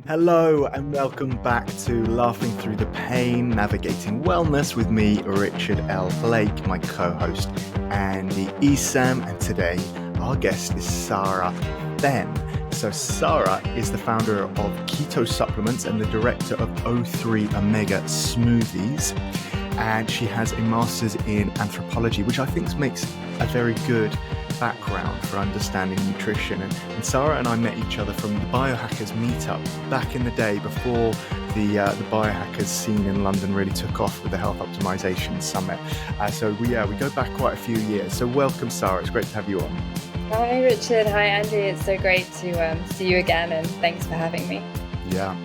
Hello and welcome back to Laughing Through the Pain, Navigating Wellness with me, Richard L. Blake, my co-host Andy Esam, and today our guest is Sarah Fenn. So Sara is the founder of Keto Supplements and the director of O3 Omega Smoothies, and she has a master's in anthropology, which I think makes a very good background for understanding nutrition. And Sara and I met each other from the Biohackers meetup back in the day before the Biohackers scene in London really took off with the Health Optimization Summit. So we go back quite a few years. So welcome, Sara. It's great to have you on. Hi, Richard. Hi, Andy. It's so great to see you again, and thanks for having me. Yeah.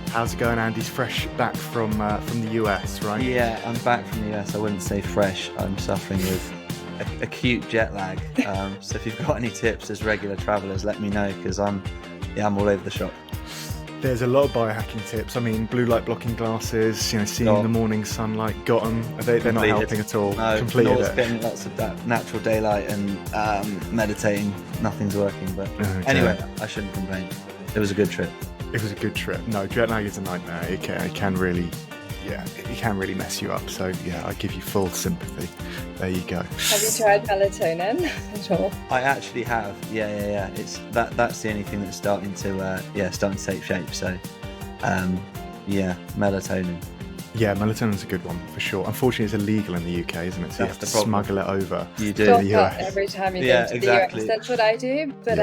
How's it going? Andy's fresh back from the US, right? Yeah, I'm back from the US. I wouldn't say fresh. I'm suffering with acute jet lag. So if you've got any tips as regular travellers, let me know, because I'm all over the shop. There's a lot of biohacking tips. I mean, blue light blocking glasses, seeing the morning sunlight, got them. They're not helping at all. No, completed it. Getting lots of that natural daylight and meditating. Nothing's working. But Anyway, I shouldn't complain. It was a good trip. It was a good trip. No, jet lag is a nightmare. It can really mess you up. So yeah, I give you full sympathy. There you go. Have you tried melatonin at all? I actually have. Yeah. It's that's the only thing that's starting to take shape. So, melatonin. Yeah, melatonin's a good one for sure. Unfortunately, it's illegal in the UK, isn't it? So you have to smuggle it over. You do. Stock up every time you go to the US. That's what I do. But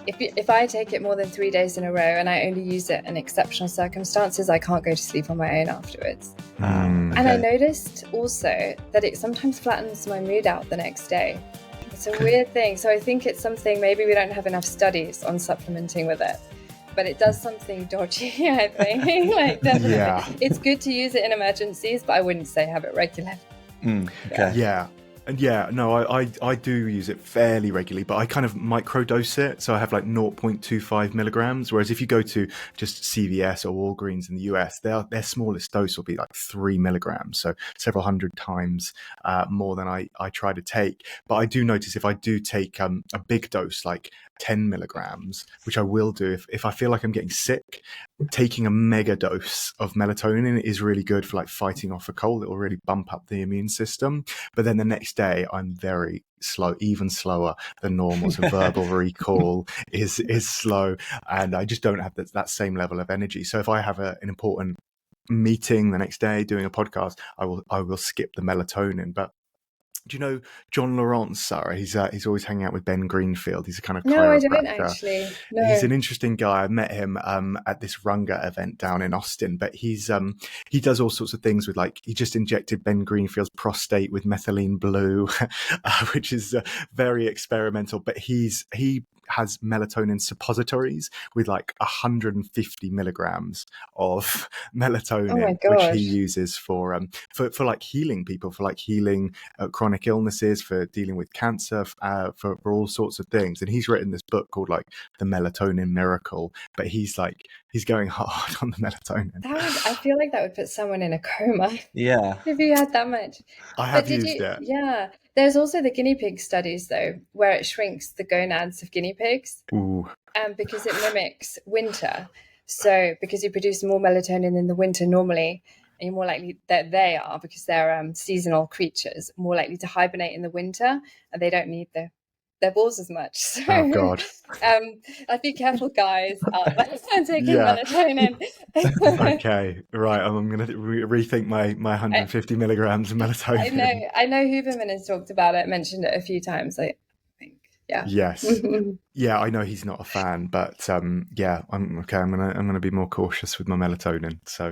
if I take it more than 3 days in a row and I only use it in exceptional circumstances, I can't go to sleep on my own afterwards. And I noticed also that it sometimes flattens my mood out the next day. It's a weird thing. So I think it's something, maybe we don't have enough studies on supplementing with it, but it does something dodgy, I think. Definitely. Yeah. It's good to use it in emergencies, but I wouldn't say have it regularly. Okay. Yeah. And I do use it fairly regularly, but I kind of microdose it. So I have like 0.25 milligrams. Whereas if you go to just CVS or Walgreens in the US, their smallest dose will be like 3 milligrams. So several hundred times more than I try to take. But I do notice if I do take a big dose, like 10 milligrams, which I will do if I feel like I'm getting sick, taking a mega dose of melatonin is really good for like fighting off a cold. It will really bump up the immune system. But then the next day I'm very slow, even slower than normal. So verbal recall is slow, and I just don't have that same level of energy. So if I have an important meeting the next day doing a podcast, I will skip the melatonin. But do you know John Lawrence, Sarah? He's always hanging out with Ben Greenfield. He's a kind of chiropractor. No, I don't actually. No. He's an interesting guy. I met him at this Runga event down in Austin. But he does all sorts of things with, like, he just injected Ben Greenfield's prostate with methylene blue, which is very experimental. But he has melatonin suppositories with like 150 milligrams of melatonin, which he uses for like healing people, for like healing chronic illnesses, for dealing with cancer, for all sorts of things. And he's written this book called like The Melatonin Miracle, but he's going hard on the melatonin. I feel like that would put someone in a coma. Yeah. If you had that much. I have used it. Yeah. There's also the guinea pig studies, though, where it shrinks the gonads of guinea pigs. Ooh. Because it mimics winter. So because you produce more melatonin in the winter normally, and you're more likely that they are, because they're seasonal creatures, more likely to hibernate in the winter, and they don't need their balls as much. So, oh God. I'd be careful, guys, taking melatonin. Okay, right. I'm going to rethink my 150 milligrams of melatonin. I know Huberman has talked about it, mentioned it a few times. I think, yeah. Yes. Yeah, I know he's not a fan, but I'm okay. I'm gonna be more cautious with my melatonin. So,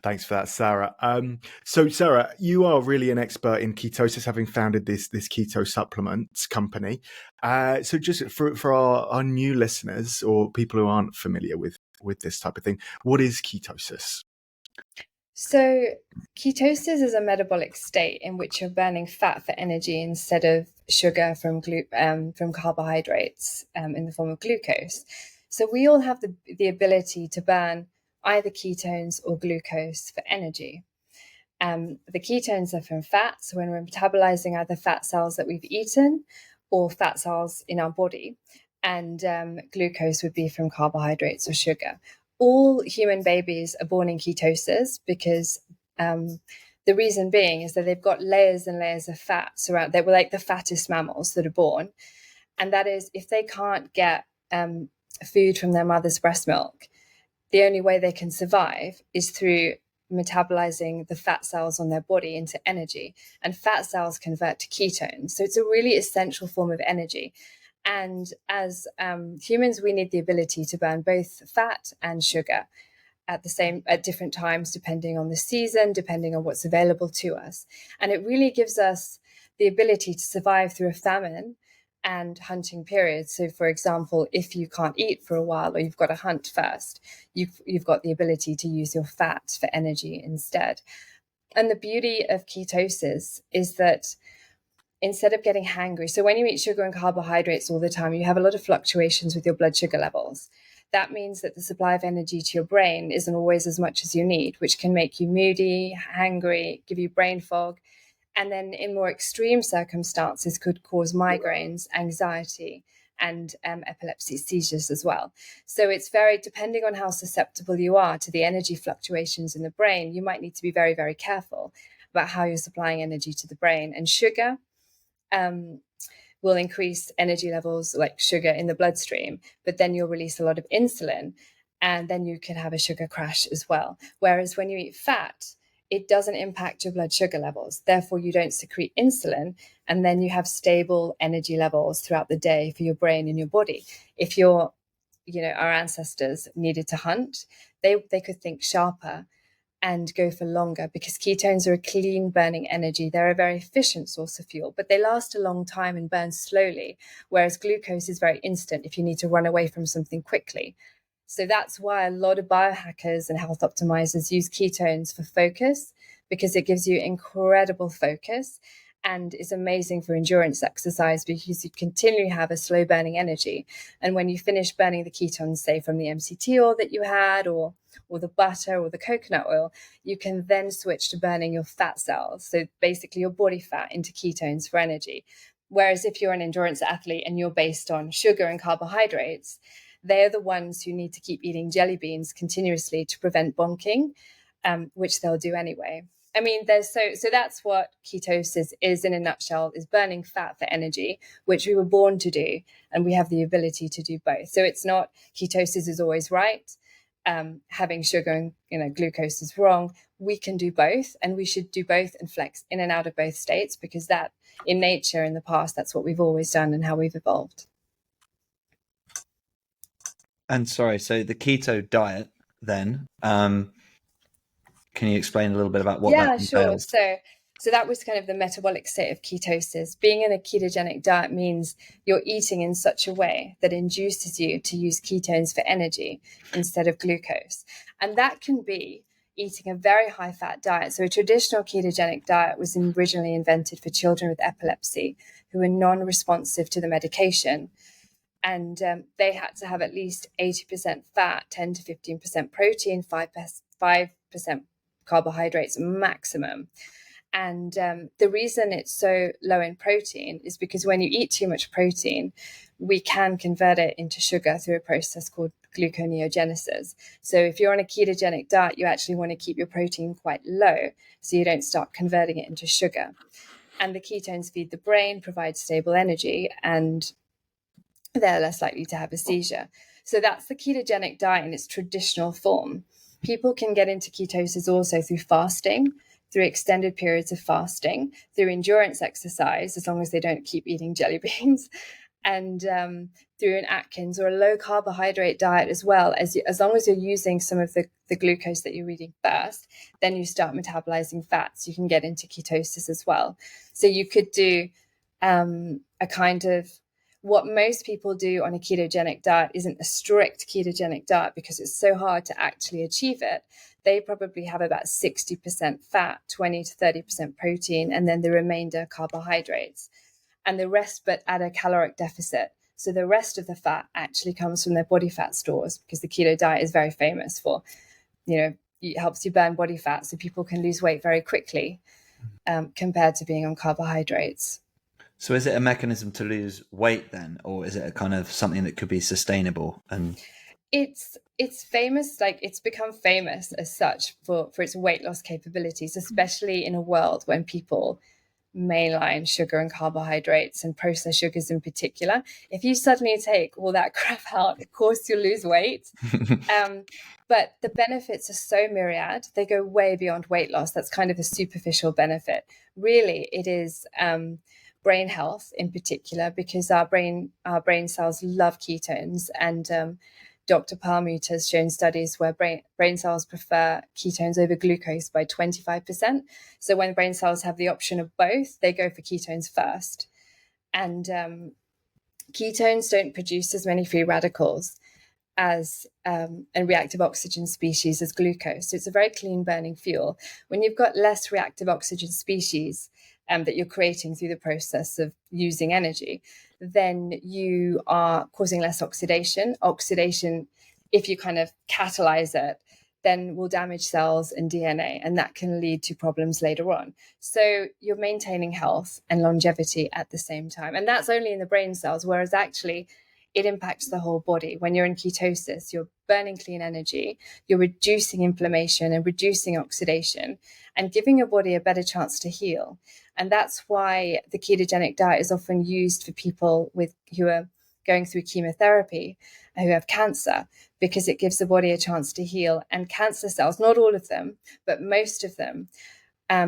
thanks for that, Sarah. So Sarah, you are really an expert in ketosis, having founded this keto supplements company. So just for our new listeners or people who aren't familiar with this type of thing, what is ketosis? So ketosis is a metabolic state in which you're burning fat for energy instead of sugar from carbohydrates in the form of glucose. So we all have the ability to burn either ketones or glucose for energy. The ketones are from fat, so when we're metabolizing either fat cells that we've eaten or fat cells in our body, and glucose would be from carbohydrates or sugar. all human babies are born in ketosis because the reason being is that they've got layers and layers of fats around. They were like the fattest mammals that are born. And that is, if they can't get food from their mother's breast milk, the only way they can survive is through metabolizing the fat cells on their body into energy. And fat cells convert to ketones. So it's a really essential form of energy. And as humans, we need the ability to burn both fat and sugar at different times, depending on the season, depending on what's available to us. And it really gives us the ability to survive through a famine and hunting periods. So for example, if you can't eat for a while or you've got to hunt first, you've got the ability to use your fat for energy instead. And the beauty of ketosis is that instead of getting hangry, so when you eat sugar and carbohydrates all the time, you have a lot of fluctuations with your blood sugar levels. That means that the supply of energy to your brain isn't always as much as you need, which can make you moody, hangry, give you brain fog, and then in more extreme circumstances could cause migraines, anxiety, and epilepsy, seizures as well. So it's very, depending on how susceptible you are to the energy fluctuations in the brain, you might need to be very, very careful about how you're supplying energy to the brain. And sugar will increase energy levels like sugar in the bloodstream, but then you'll release a lot of insulin and then you can have a sugar crash as well. Whereas when you eat fat, it doesn't impact your blood sugar levels. Therefore, you don't secrete insulin, and then you have stable energy levels throughout the day for your brain and your body. If our ancestors needed to hunt, they could think sharper and go for longer, because ketones are a clean burning energy. They're a very efficient source of fuel, but they last a long time and burn slowly, whereas glucose is very instant if you need to run away from something quickly. So that's why a lot of biohackers and health optimizers use ketones for focus, because it gives you incredible focus and is amazing for endurance exercise, because you continually have a slow burning energy. And when you finish burning the ketones, say from the MCT oil that you had, or the butter or the coconut oil, you can then switch to burning your fat cells. So basically your body fat into ketones for energy. Whereas if you're an endurance athlete and you're based on sugar and carbohydrates, they're the ones who need to keep eating jelly beans continuously to prevent bonking, which they'll do anyway. I mean, so that's what ketosis is in a nutshell, is burning fat for energy, which we were born to do, and we have the ability to do both. So it's not ketosis is always right. Having sugar and glucose is wrong. We can do both, and we should do both and flex in and out of both states, because that in nature in the past, that's what we've always done and how we've evolved. And sorry, so the keto diet then, can you explain a little bit about what that entails? Sure. So that was kind of the metabolic state of ketosis. Being in a ketogenic diet means you're eating in such a way that induces you to use ketones for energy instead of glucose. And that can be eating a very high fat diet. So a traditional ketogenic diet was originally invented for children with epilepsy who were non-responsive to the medication. And they had to have at least 80% fat, 10 to 15% protein, 5% carbohydrates maximum. And the reason it's so low in protein is because when you eat too much protein, we can convert it into sugar through a process called gluconeogenesis. So if you're on a ketogenic diet, you actually want to keep your protein quite low so you don't start converting it into sugar. And the ketones feed the brain, provide stable energy, and they're less likely to have a seizure. So that's the ketogenic diet in its traditional form. People can get into ketosis also through fasting, through extended periods of fasting, through endurance exercise, as long as they don't keep eating jelly beans, and through an Atkins or a low carbohydrate diet as well. As long as you're using some of the glucose that you're eating first, then you start metabolizing fats. You can get into ketosis as well. So you could do a kind of, what most people do on a ketogenic diet isn't a strict ketogenic diet because it's so hard to actually achieve it. They probably have about 60% fat, 20 to 30% protein, and then the remainder carbohydrates. And the rest, but at a caloric deficit. So the rest of the fat actually comes from their body fat stores, because the keto diet is very famous for, it helps you burn body fat so people can lose weight very quickly compared to being on carbohydrates. So is it a mechanism to lose weight then, or is it a kind of something that could be sustainable? And it's it's famous, like it's become famous as such for its weight loss capabilities, especially in a world when people mainline sugar and carbohydrates and processed sugars in particular. If you suddenly take all that crap out, of course you'll lose weight. But the benefits are so myriad, they go way beyond weight loss. That's kind of a superficial benefit. Really, it is brain health in particular, because our brain cells love ketones, and Dr. Palmute has shown studies where brain cells prefer ketones over glucose by 25%. So when brain cells have the option of both, they go for ketones first. And ketones don't produce as many free radicals as and reactive oxygen species as glucose. So it's a very clean burning fuel. When you've got less reactive oxygen species that you're creating through the process of using energy, then you are causing less oxidation. Oxidation, if you kind of catalyze it, then will damage cells and DNA, and that can lead to problems later on. So you're maintaining health and longevity at the same time. And that's only in the brain cells, whereas actually it impacts the whole body. When you're in ketosis, you're burning clean energy, you're reducing inflammation and reducing oxidation and giving your body a better chance to heal. And that's why the ketogenic diet is often used for people who are going through chemotherapy, who have cancer, because it gives the body a chance to heal. And cancer cells, not all of them, but most of them,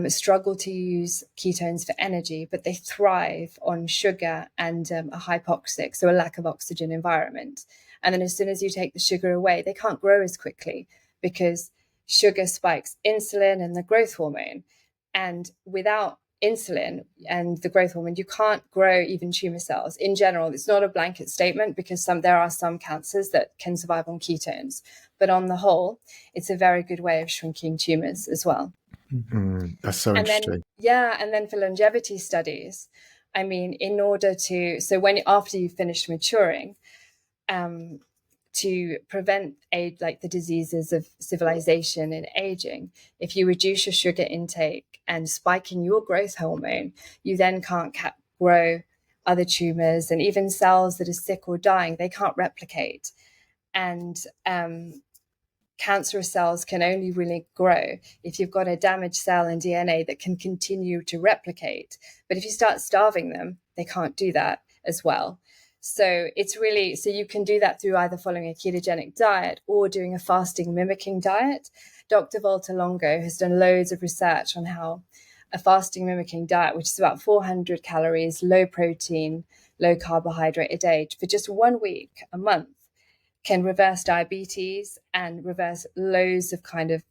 struggle to use ketones for energy, but they thrive on sugar and a hypoxic, so a lack of oxygen environment. And then as soon as you take the sugar away, they can't grow as quickly because sugar spikes insulin and the growth hormone. And without insulin and the growth hormone, you can't grow even tumor cells. In general, it's not a blanket statement, because there are some cancers that can survive on ketones. But on the whole, it's a very good way of shrinking tumors as well. That's so interesting. And then for longevity studies, I mean, after you've finished maturing, to prevent the diseases of civilization and aging, if you reduce your sugar intake and spiking your growth hormone, you then can't grow other tumors, and even cells that are sick or dying, they can't replicate. And cancerous cells can only really grow if you've got a damaged cell and DNA that can continue to replicate. But if you start starving them, they can't do that as well. So you can do that through either following a ketogenic diet or doing a fasting mimicking diet. Dr. Volta Longo has done loads of research on how a fasting mimicking diet, which is about 400 calories, low protein, low carbohydrate a day for just 1 week, a month, can reverse diabetes and reverse loads of kind of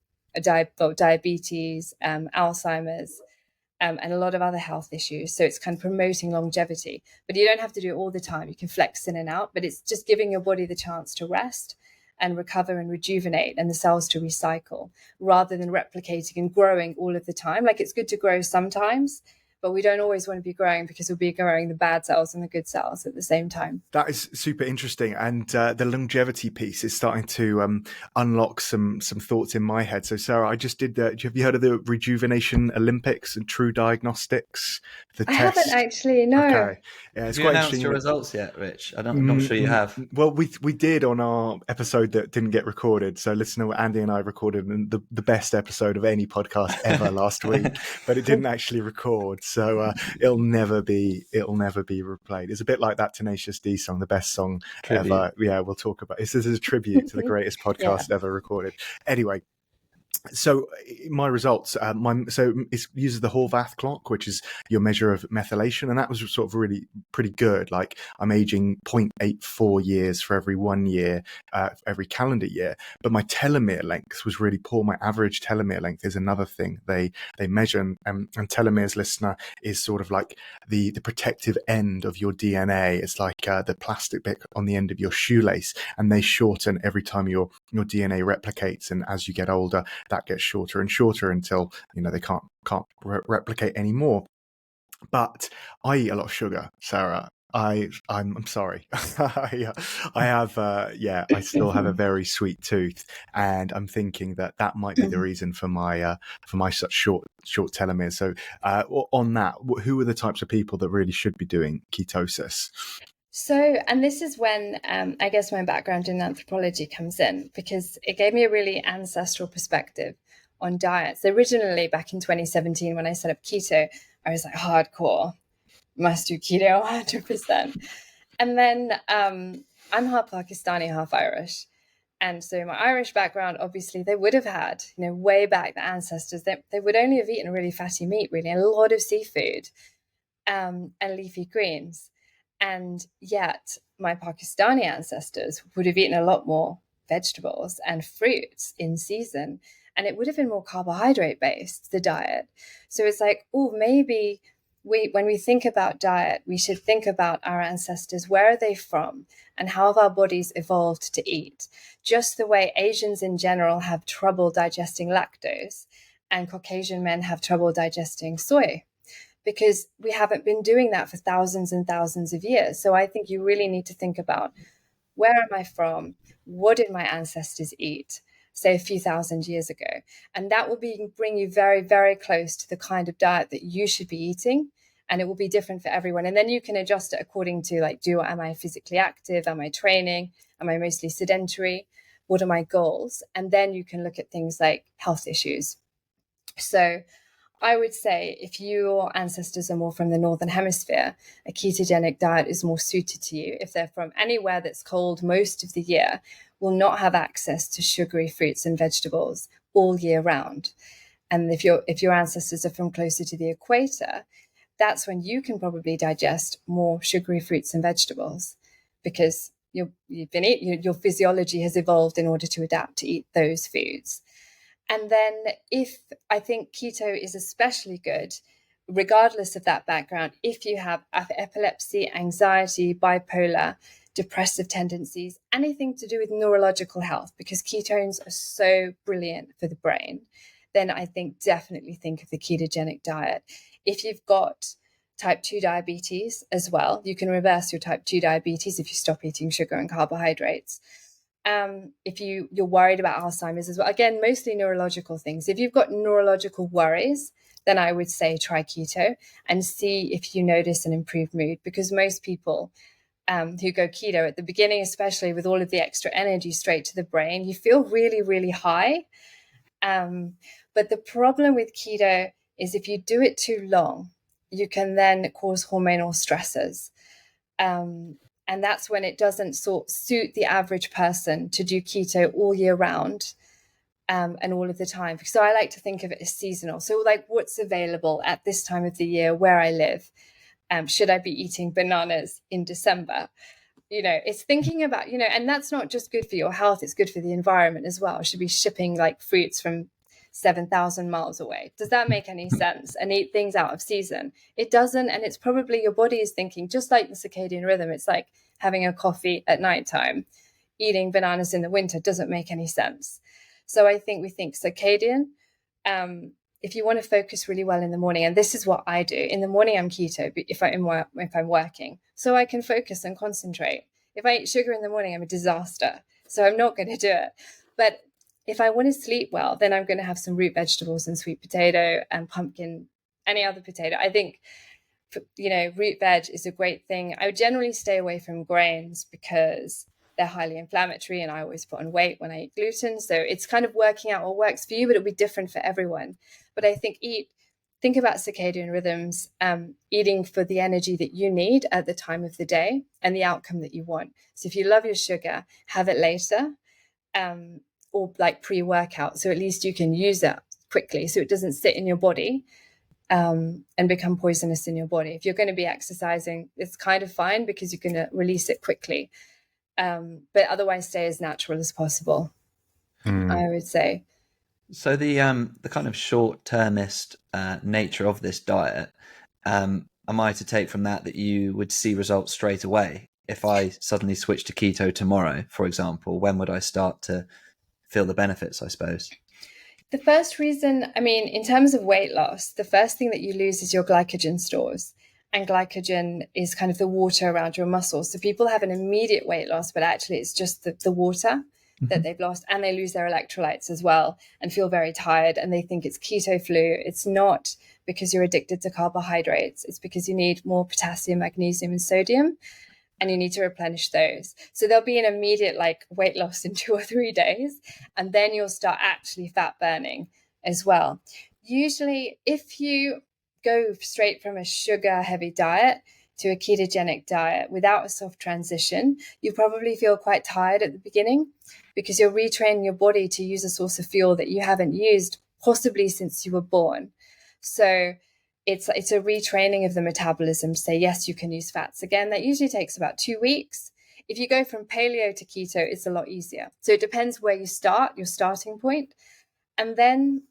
diabetes, Alzheimer's, and a lot of other health issues. So it's kind of promoting longevity. But you don't have to do it all the time. You can flex in and out, but it's just giving your body the chance to rest and recover and rejuvenate, and the cells to recycle, rather than replicating and growing all of the time. Like, it's good to grow sometimes, but we don't always want to be growing, because we'll be growing the bad cells and the good cells at the same time. That is super interesting. And the longevity piece is starting to unlock some thoughts in my head. So, Sarah, I just did have you heard of the Rejuvenation Olympics and True Diagnostics? I haven't actually, no. Okay. Yeah, it's quite interesting. Have you announced your results yet, Rich? I'm not sure you have. Well, we did on our episode that didn't get recorded. So listen to what Andy and I recorded, the best episode of any podcast ever last week, but it didn't actually record. So it'll never be replayed. It's a bit like that Tenacious D song, the best song ever. Yeah, we'll talk about it. This is a tribute to the greatest podcast ever recorded. Anyway, so my results, it uses the Horvath clock, which is your measure of methylation, and that was sort of really pretty good. Like, I'm aging 0.84 years for every 1 year, every calendar year, but my telomere length was really poor. My average telomere length is another thing they measure, and telomeres, listener, is sort of like the protective end of your DNA. It's like the plastic bit on the end of your shoelace, and they shorten every time your DNA replicates, and as you get older, that gets shorter and shorter until they can't replicate anymore. But I eat a lot of sugar, Sarah. I'm sorry. I have I still have a very sweet tooth, and I'm thinking that might be the reason for my such short telomeres. So on that, who are the types of people that really should be doing ketosis? So, and this is when I guess my background in anthropology comes in, because it gave me a really ancestral perspective on diets. Originally, back in 2017, when I set up keto, I was like, hardcore, must do keto 100%. And then I'm half Pakistani, half Irish. And so my Irish background, obviously, they would have had, way back, the ancestors, they would only have eaten really fatty meat, really, and a lot of seafood and leafy greens. And yet my Pakistani ancestors would have eaten a lot more vegetables and fruits in season. And it would have been more carbohydrate based, the diet. So it's like, oh, maybe when we think about diet, we should think about our ancestors. Where are they from? And how have our bodies evolved to eat? Just the way Asians in general have trouble digesting lactose and Caucasian men have trouble digesting soy, because we haven't been doing that for thousands and thousands of years. So I think you really need to think about, where am I from? What did my ancestors eat, say, a few thousand years ago? And that will bring you very, very close to the kind of diet that you should be eating. And it will be different for everyone. And then you can adjust it according to, like, am I physically active? Am I training? Am I mostly sedentary? What are my goals? And then you can look at things like health issues. So I would say if your ancestors are more from the Northern Hemisphere, a ketogenic diet is more suited to you. If they're from anywhere that's cold most of the year, will not have access to sugary fruits and vegetables all year round. And if your ancestors are from closer to the equator, that's when you can probably digest more sugary fruits and vegetables, because your physiology has evolved in order to adapt to eat those foods. And then I think keto is especially good, regardless of that background, if you have epilepsy, anxiety, bipolar, depressive tendencies, anything to do with neurological health, because ketones are so brilliant for the brain, then I think definitely think of the ketogenic diet. If you've got type 2 diabetes as well, you can reverse your type 2 diabetes if you stop eating sugar and carbohydrates. If you're worried about Alzheimer's as well, again, mostly neurological things. If you've got neurological worries, then I would say try keto and see if you notice an improved mood, because most people who go keto at the beginning, especially with all of the extra energy straight to the brain, you feel really, really high. But the problem with keto is if you do it too long, you can then cause hormonal stresses. And that's when it doesn't suit the average person to do keto all year round and all of the time. So I like to think of it as seasonal. So, like, what's available at this time of the year where I live? Should I be eating bananas in December? It's thinking about, and that's not just good for your health, it's good for the environment as well. Should be shipping like fruits from 7,000 miles away. Does that make any sense? And eat things out of season. It doesn't. And it's probably your body is thinking, just like the circadian rhythm, it's like having a coffee at nighttime. Eating bananas in the winter doesn't make any sense. So I think we think circadian. If you want to focus really well in the morning, and this is what I do. In the morning, I'm keto if I'm working, so I can focus and concentrate. If I eat sugar in the morning, I'm a disaster. So I'm not going to do it. But if I want to sleep well, then I'm going to have some root vegetables and sweet potato and pumpkin, any other potato. I think, root veg is a great thing. I would generally stay away from grains because they're highly inflammatory and I always put on weight when I eat gluten. So it's kind of working out what works for you, but it'll be different for everyone. But I think think about circadian rhythms, eating for the energy that you need at the time of the day and the outcome that you want. So if you love your sugar, have it later. Or like pre-workout, so at least you can use it quickly so it doesn't sit in your body and become poisonous in your body. If you're going to be exercising, it's kind of fine because you're going to release it quickly, but otherwise stay as natural as possible. I would say. So the kind of short-termist nature of this diet, am I to take from that you would see results straight away? If I suddenly switch to keto tomorrow, for example, when would I start to feel the benefits, I suppose? The first reason, in terms of weight loss, the first thing that you lose is your glycogen stores. And glycogen is kind of the water around your muscles. So people have an immediate weight loss, but actually it's just the water that they've lost, and they lose their electrolytes as well and feel very tired, and they think it's keto flu. It's not because you're addicted to carbohydrates. It's because you need more potassium, magnesium, and sodium. and you need to replenish those. So there'll be an immediate like weight loss in 2 or 3 days, and then you'll start actually fat burning as well. Usually, if you go straight from a sugar heavy diet to a ketogenic diet without a soft transition, you probably feel quite tired at the beginning because you're retraining your body to use a source of fuel that you haven't used possibly since you were born. So it's a retraining of the metabolism to say, yes, you can use fats again. That usually takes about 2 weeks. If you go from paleo to keto, it's a lot easier. So it depends where you start, your starting point. And then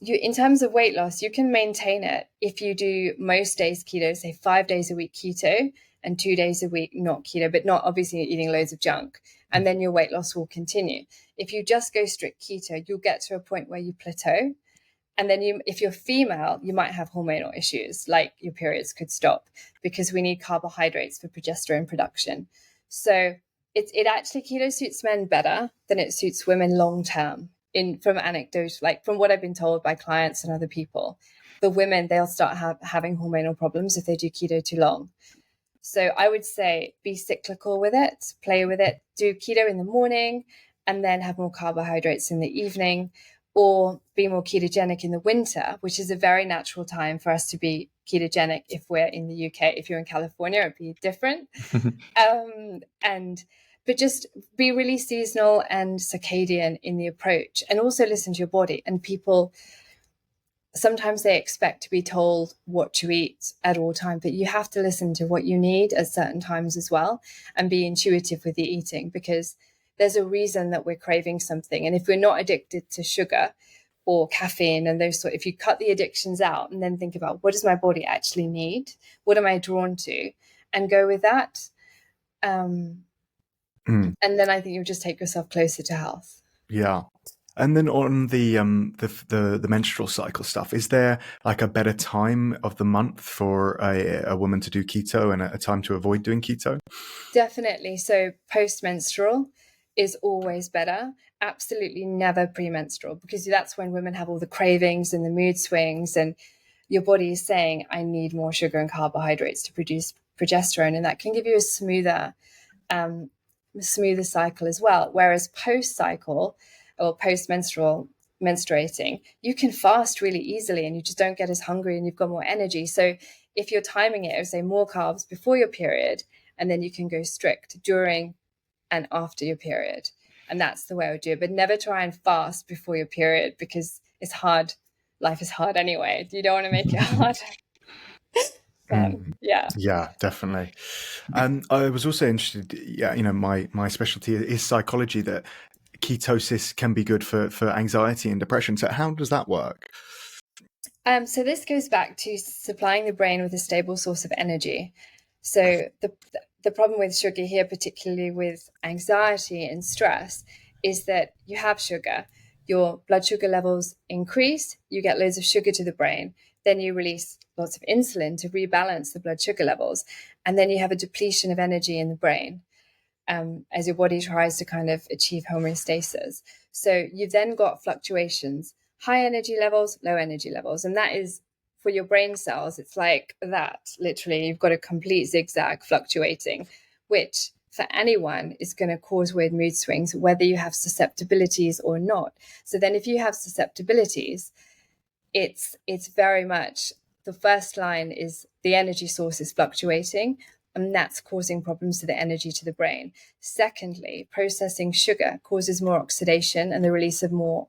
in terms of weight loss, you can maintain it if you do most days keto, say 5 days a week keto and 2 days a week not keto, but not obviously eating loads of junk. And then your weight loss will continue. If you just go strict keto, you'll get to a point where you plateau. And then if you're female, you might have hormonal issues, like your periods could stop because we need carbohydrates for progesterone production. So it actually, keto suits men better than it suits women long term. From anecdotes, like from what I've been told by clients and other people, the women, they'll start having hormonal problems if they do keto too long. So I would say be cyclical with it, play with it, do keto in the morning and then have more carbohydrates in the evening, or be more ketogenic in the winter, which is a very natural time for us to be ketogenic if we're in the UK. If you're in California, it'd be different. But just be really seasonal and circadian in the approach, and also listen to your body. And people, sometimes they expect to be told what to eat at all times, but you have to listen to what you need at certain times as well, and be intuitive with your eating, because there's a reason that we're craving something. And if we're not addicted to sugar or caffeine and if you cut the addictions out and then think about what does my body actually need, what am I drawn to, and go with that. And then I think you'll just take yourself closer to health. Yeah. And then on the menstrual cycle stuff, is there like a better time of the month for a woman to do keto and a time to avoid doing keto? Definitely. So post-menstrual is always better. Absolutely never premenstrual, because that's when women have all the cravings and the mood swings, and your body is saying, I need more sugar and carbohydrates to produce progesterone, and that can give you a smoother cycle as well. Whereas post-cycle or post-menstrual menstruating, you can fast really easily and you just don't get as hungry and you've got more energy. So if you're timing it, I would say more carbs before your period, and then you can go strict during and after your period. And that's the way I would do it. But never try and fast before your period, because it's hard. Life is hard anyway. You don't want to make it hard. Yeah, definitely. I was also interested, my specialty is psychology, that ketosis can be good for anxiety and depression. So how does that work? So this goes back to supplying the brain with a stable source of energy. So the problem with sugar here, particularly with anxiety and stress, is that you have sugar, your blood sugar levels increase, you get loads of sugar to the brain, then you release lots of insulin to rebalance the blood sugar levels, and then you have a depletion of energy in the brain as your body tries to kind of achieve homeostasis. So you've then got fluctuations, high energy levels, low energy levels, and that is, for your brain cells, it's like that. Literally, you've got a complete zigzag fluctuating, which for anyone is going to cause weird mood swings, whether you have susceptibilities or not. So then if you have susceptibilities, it's very much, the first line is the energy source is fluctuating, and that's causing problems to the energy to the brain. Secondly, processing sugar causes more oxidation and the release of more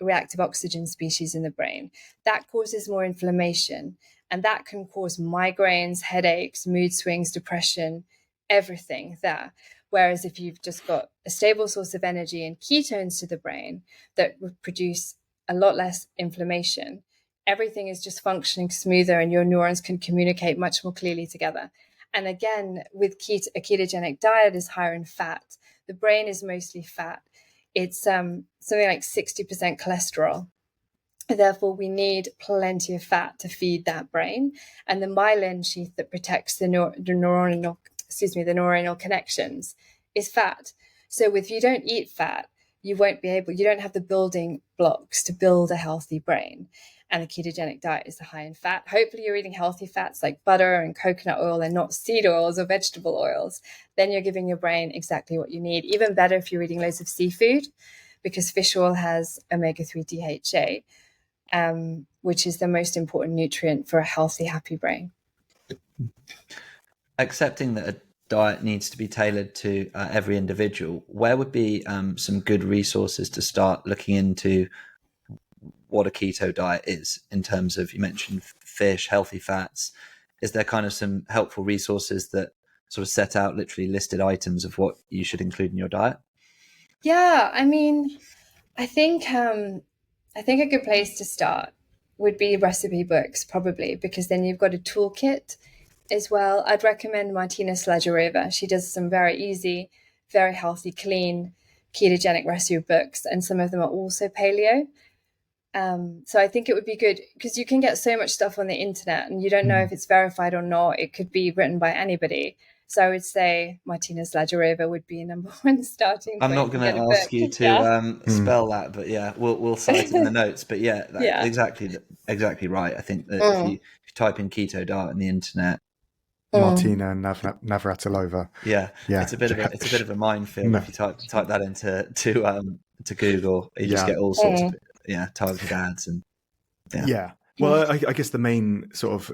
reactive oxygen species in the brain. That causes more inflammation, and that can cause migraines, headaches, mood swings, depression, everything there. Whereas if you've just got a stable source of energy and ketones to the brain that would produce a lot less inflammation, everything is just functioning smoother and your neurons can communicate much more clearly together. And again, with a ketogenic diet is higher in fat. The brain is mostly fat. It's something like 60% cholesterol. Therefore, we need plenty of fat to feed that brain. And the myelin sheath that protects the neuronal connections is fat. So if you don't eat fat, you don't have the building blocks to build a healthy brain. And the ketogenic diet is high in fat. Hopefully you're eating healthy fats like butter and coconut oil and not seed oils or vegetable oils. Then you're giving your brain exactly what you need. Even better if you're eating loads of seafood, because fish oil has omega-3 DHA, which is the most important nutrient for a healthy, happy brain. Accepting that a diet needs to be tailored to every individual, where would be some good resources to start looking into what a keto diet is, in terms of, you mentioned fish, healthy fats? Is there kind of some helpful resources that sort of set out literally listed items of what you should include in your diet? Yeah, I mean, I think a good place to start would be recipe books, probably, because then you've got a toolkit as well. I'd recommend Martina Slajarova. She does some very easy, very healthy, clean ketogenic recipe books, and some of them are also paleo. So I think it would be good, because you can get so much stuff on the internet and you don't know if it's verified or not. It could be written by anybody. So I would say Martina Slajarova would be number one starting point. I'm not going to ask you to spell that, but yeah, we'll cite it in the notes. But yeah, exactly right. I think that if you type in keto diet on the internet, Martina Navratilova. Yeah, it's a bit of a minefield if you type that into Google. You just get all sorts of targeted ads and Well, I guess the main sort of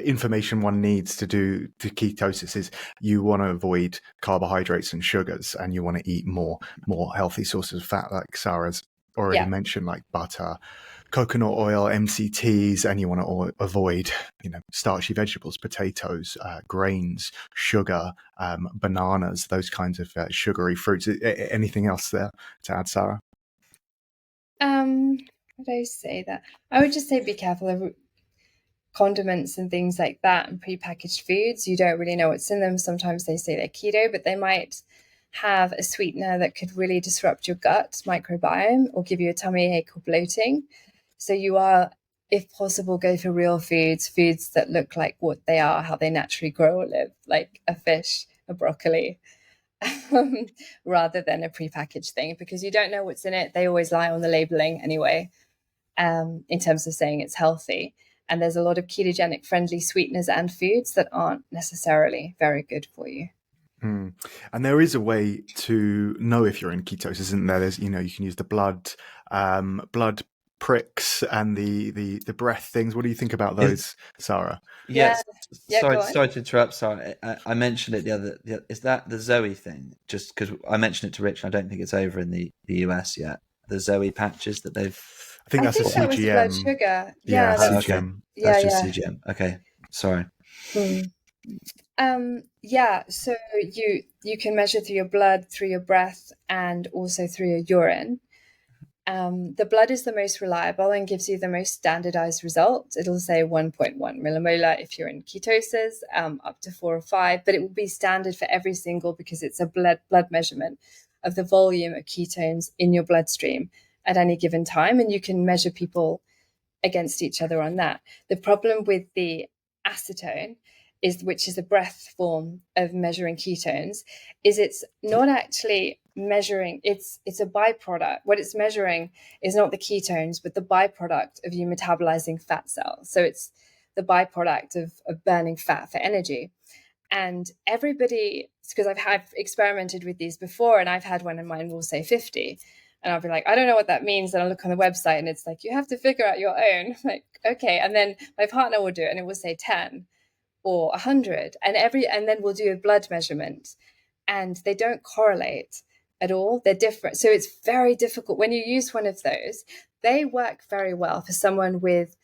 information one needs to do to ketosis is you want to avoid carbohydrates and sugars, and you want to eat more healthy sources of fat, like Sarah's already mentioned, like butter, coconut oil, MCTs, and you want to avoid, starchy vegetables, potatoes, grains, sugar, bananas, those kinds of sugary fruits. Anything else there to add, Sarah? Would I say that? I would just say be careful of condiments and things like that, and prepackaged foods. You don't really know what's in them. Sometimes they say they're keto, but they might have a sweetener that could really disrupt your gut microbiome or give you a tummy ache or bloating. So you are, if possible, go for real foods that look like what they are, how they naturally grow or live, like a fish, a broccoli, rather than a prepackaged thing, because you don't know what's in it. They always lie on the labeling anyway, in terms of saying it's healthy. And there's a lot of ketogenic friendly sweeteners and foods that aren't necessarily very good for you. And there is a way to know if you're in ketosis, isn't there? There's, you can use the blood pricks and the breath things. What do you think about those, Sarah? Yes. Sorry to interrupt, Sarah. I mentioned it the other. Is that the Zoe thing? Just because I mentioned it to Rich, I don't think it's over in the US yet. The Zoe patches that they've. I think that's a CGM. That was blood sugar. CGM. That's just CGM. Okay, sorry. So you can measure through your blood, through your breath, and also through your urine. The blood is the most reliable and gives you the most standardized results. It'll say 1.1 millimolar if you're in ketosis, up to 4 or 5, but it will be standard for every single, because it's a blood measurement of the volume of ketones in your bloodstream at any given time, and you can measure people against each other on that. The problem with the acetone, which is a breath form of measuring ketones, is it's not actually measuring, it's a byproduct. What it's measuring is not the ketones, but the byproduct of you metabolizing fat cells. So it's the byproduct of burning fat for energy. And everybody, because I've experimented with these before, and I've had one in mine will say 50. And I'll be like, I don't know what that means. And I'll look on the website and it's like, you have to figure out your own. Like, okay. And then my partner will do it and it will say 10 or 100. And then we'll do a blood measurement, and they don't correlate at all. They're different. So it's very difficult. When you use one of those, they work very well for someone with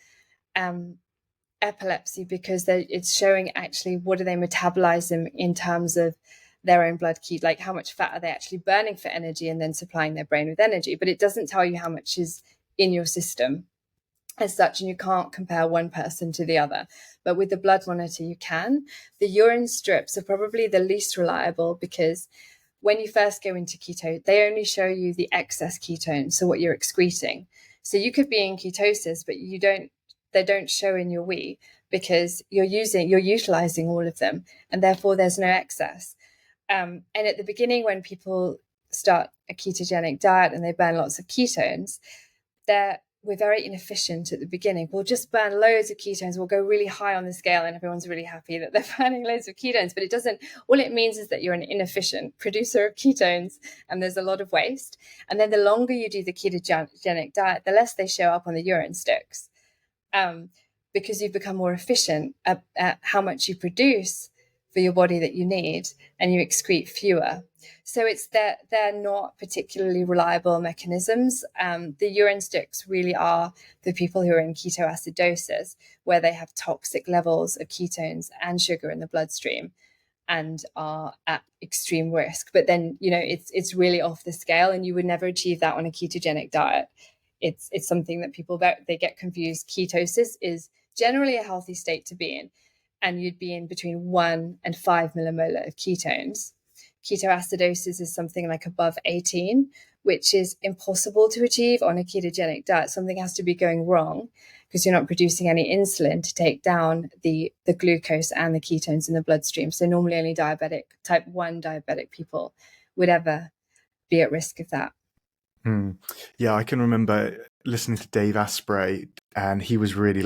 epilepsy, because it's showing actually what do they metabolize them in terms of their own blood like how much fat are they actually burning for energy and then supplying their brain with energy. But it doesn't tell you how much is in your system as such, and you can't compare one person to the other. But with the blood monitor, you can. The urine strips are probably the least reliable, because when you first go into keto, they only show you the excess ketones, so what you're excreting. So you could be in ketosis, but they don't show in your wee, because you're utilizing all of them, and therefore there's no excess. And at the beginning, when people start a ketogenic diet and they burn lots of ketones, we're very inefficient at the beginning. We'll just burn loads of ketones. We'll go really high on the scale and everyone's really happy that they're burning loads of ketones, but it doesn't, all it means is that you're an inefficient producer of ketones and there's a lot of waste. And then the longer you do the ketogenic diet, the less they show up on the urine sticks, because you've become more efficient at how much you produce for your body that you need, and you excrete fewer. So they're not particularly reliable mechanisms. The urine sticks really are for people who are in ketoacidosis, where they have toxic levels of ketones and sugar in the bloodstream and are at extreme risk. But then, it's really off the scale, and you would never achieve that on a ketogenic diet. It's something that people, they get confused. Ketosis is generally a healthy state to be in, and you'd be in between 1 and 5 millimolar of ketones. Ketoacidosis is something like above 18, which is impossible to achieve on a ketogenic diet. Something has to be going wrong because you're not producing any insulin to take down the glucose and the ketones in the bloodstream. So normally only type 1 diabetic people would ever be at risk of that. Yeah, I can remember listening to Dave Asprey, and he was really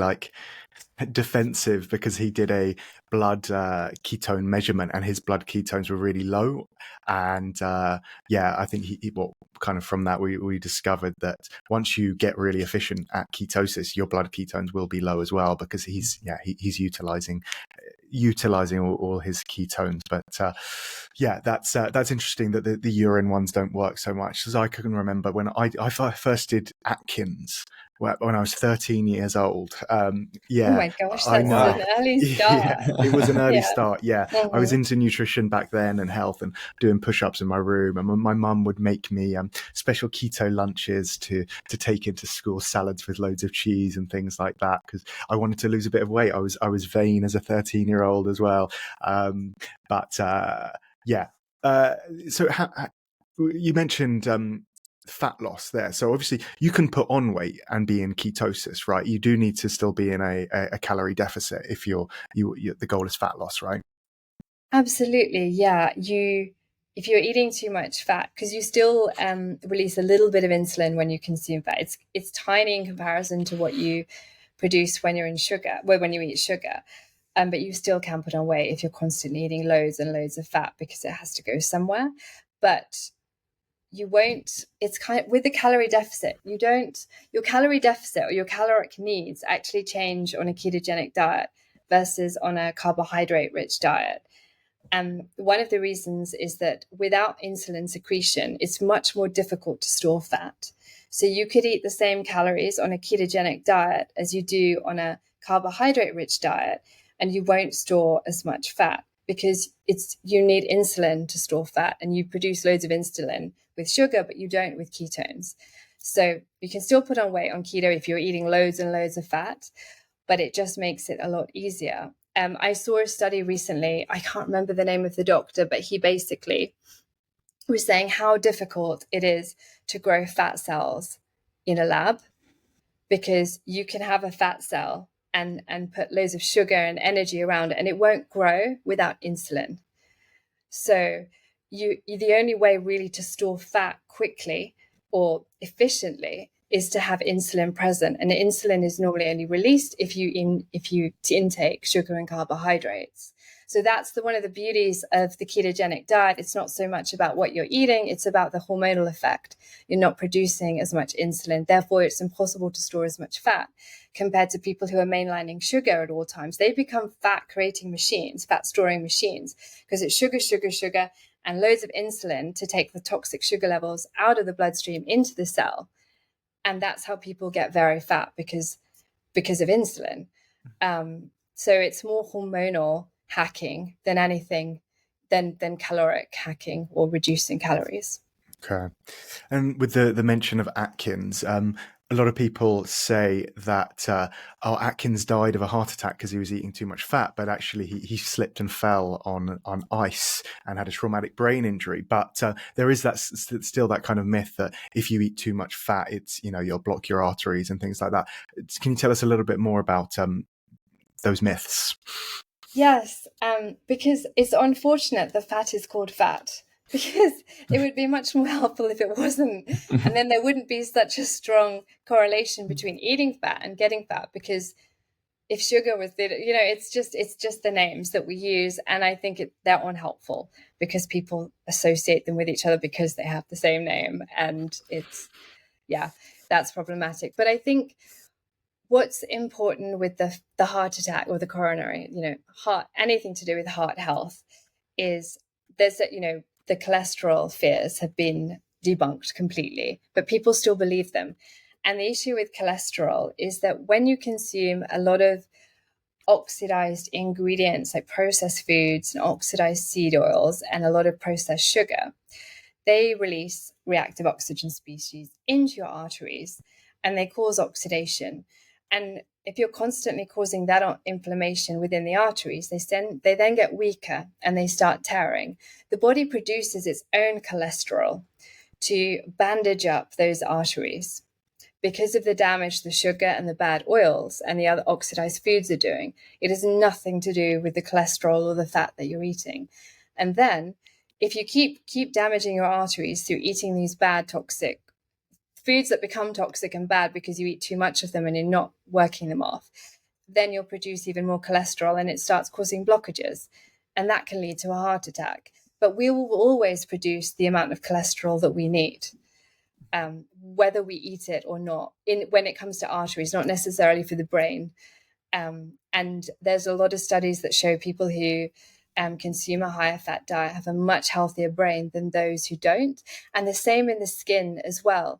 defensive because he did a blood ketone measurement and his blood ketones were really low. And I think kind of from that we discovered that once you get really efficient at ketosis, your blood ketones will be low as well, because he's utilizing all his ketones. But that's interesting that the urine ones don't work so much. As I can remember when I first did Atkins when I was 13 years old. Oh my gosh, that's an early start. Yeah, it was an early start. Yeah. Mm-hmm. I was into nutrition back then and health and doing push-ups in my room. And my mum would make me special keto lunches to take into school, salads with loads of cheese and things like that, because I wanted to lose a bit of weight. I was vain as a 13-year-old as well. So you mentioned fat loss there. So obviously you can put on weight and be in ketosis, right? You do need to still be in a calorie deficit if the goal is fat loss, right? Absolutely. Yeah. If you're eating too much fat, because you still release a little bit of insulin when you consume fat, it's tiny in comparison to what you produce when you eat sugar. But you still can put on weight if you're constantly eating loads and loads of fat, because it has to go somewhere. But you won't, it's kind of with the calorie deficit, your calorie deficit or your caloric needs actually change on a ketogenic diet versus on a carbohydrate rich diet. And one of the reasons is that without insulin secretion, it's much more difficult to store fat. So you could eat the same calories on a ketogenic diet as you do on a carbohydrate rich diet, and you won't store as much fat, because you need insulin to store fat, and you produce loads of insulin with sugar, but you don't with ketones. So you can still put on weight on keto if you're eating loads and loads of fat, but it just makes it a lot easier. I saw a study recently, I can't remember the name of the doctor, but he basically was saying how difficult it is to grow fat cells in a lab, because you can have a fat cell and put loads of sugar and energy around it, and it won't grow without insulin. So the only way really to store fat quickly or efficiently is to have insulin present, and the insulin is normally only released if you intake sugar and carbohydrates. So that's one of the beauties of the ketogenic diet. It's not so much about what you're eating, it's about the hormonal effect. You're not producing as much insulin, therefore it's impossible to store as much fat, compared to people who are mainlining sugar at all times. They become fat storing machines, because it's sugar, and loads of insulin to take the toxic sugar levels out of the bloodstream into the cell. And that's how people get very fat, because of insulin. So it's more hormonal hacking than anything than caloric hacking or reducing calories. Okay. And with the mention of Atkins, a lot of people say that Atkins died of a heart attack because he was eating too much fat, but actually he slipped and fell on ice and had a traumatic brain injury. But there is still that kind of myth that if you eat too much fat, it's you'll block your arteries and things like that. Can you tell us a little bit more about those myths? Yes, because it's unfortunate the fat is called fat, because it would be much more helpful if it wasn't. And then there wouldn't be such a strong correlation between eating fat and getting fat, because if sugar was the, it's just the names that we use. And I think they're unhelpful because people associate them with each other because they have the same name. And that's problematic. But I think what's important with the heart attack or the coronary, heart, anything to do with heart health, is there's the cholesterol fears have been debunked completely, but people still believe them. And the issue with cholesterol is that when you consume a lot of oxidized ingredients like processed foods and oxidized seed oils and a lot of processed sugar, they release reactive oxygen species into your arteries and they cause oxidation. And if you're constantly causing that inflammation within the arteries, they then get weaker and they start tearing. The body produces its own cholesterol to bandage up those arteries because of the damage the sugar and the bad oils and the other oxidized foods are doing. It has nothing to do with the cholesterol or the fat that you're eating. And then if you keep damaging your arteries through eating these bad toxic foods that become toxic and bad because you eat too much of them and you're not working them off, then you'll produce even more cholesterol and it starts causing blockages. And that can lead to a heart attack. But we will always produce the amount of cholesterol that we need, whether we eat it or not, when it comes to arteries, not necessarily for the brain. And there's a lot of studies that show people who consume a higher fat diet have a much healthier brain than those who don't. And the same in the skin as well.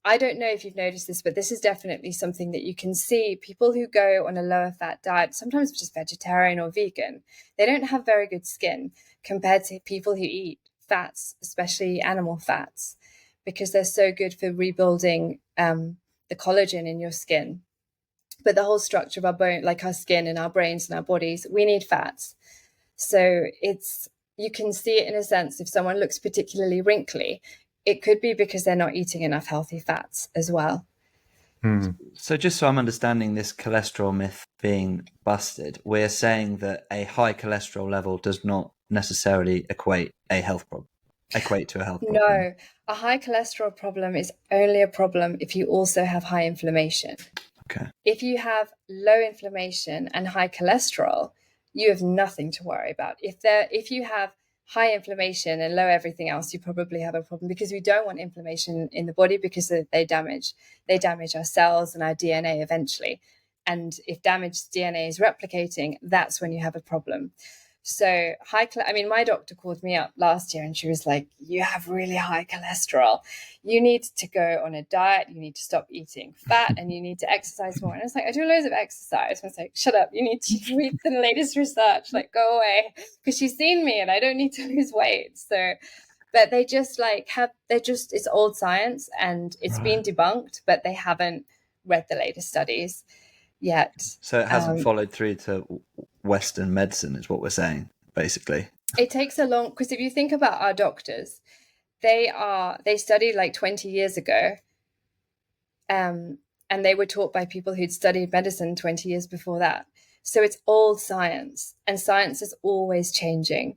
I don't know if you've noticed this, but this is definitely something that you can see. People who go on a lower fat diet, sometimes just vegetarian or vegan, they don't have very good skin compared to people who eat fats, especially animal fats, because they're so good for rebuilding the collagen in your skin. But the whole structure of our bone, like our skin and our brains and our bodies, we need fats. So you can see it in a sense. If someone looks particularly wrinkly, it could be because they're not eating enough healthy fats as well. So just so I'm understanding this cholesterol myth being busted, we're saying that a high cholesterol level does not necessarily equate to a health problem. No, a high cholesterol problem is only a problem if you also have high inflammation. Okay. If you have low inflammation and high cholesterol, you have nothing to worry about. If you have high inflammation and low everything else, you probably have a problem, because we don't want inflammation in the body because they damage our cells and our DNA eventually. And if damaged DNA is replicating, that's when you have a problem. So my doctor called me up last year and she was like, you have really high cholesterol. You need to go on a diet. You need to stop eating fat and you need to exercise more. And I was like, I do loads of exercise. I was like, shut up. You need to read the latest research, like go away, because she's seen me and I don't need to lose weight. So, but they just it's old science and it's been debunked, but they haven't read the latest studies yet. So it hasn't followed through to Western medicine, is what we're saying, basically. It takes because if you think about our doctors, they studied like 20 years ago, and they were taught by people who'd studied medicine 20 years before that. So it's old science, and science is always changing.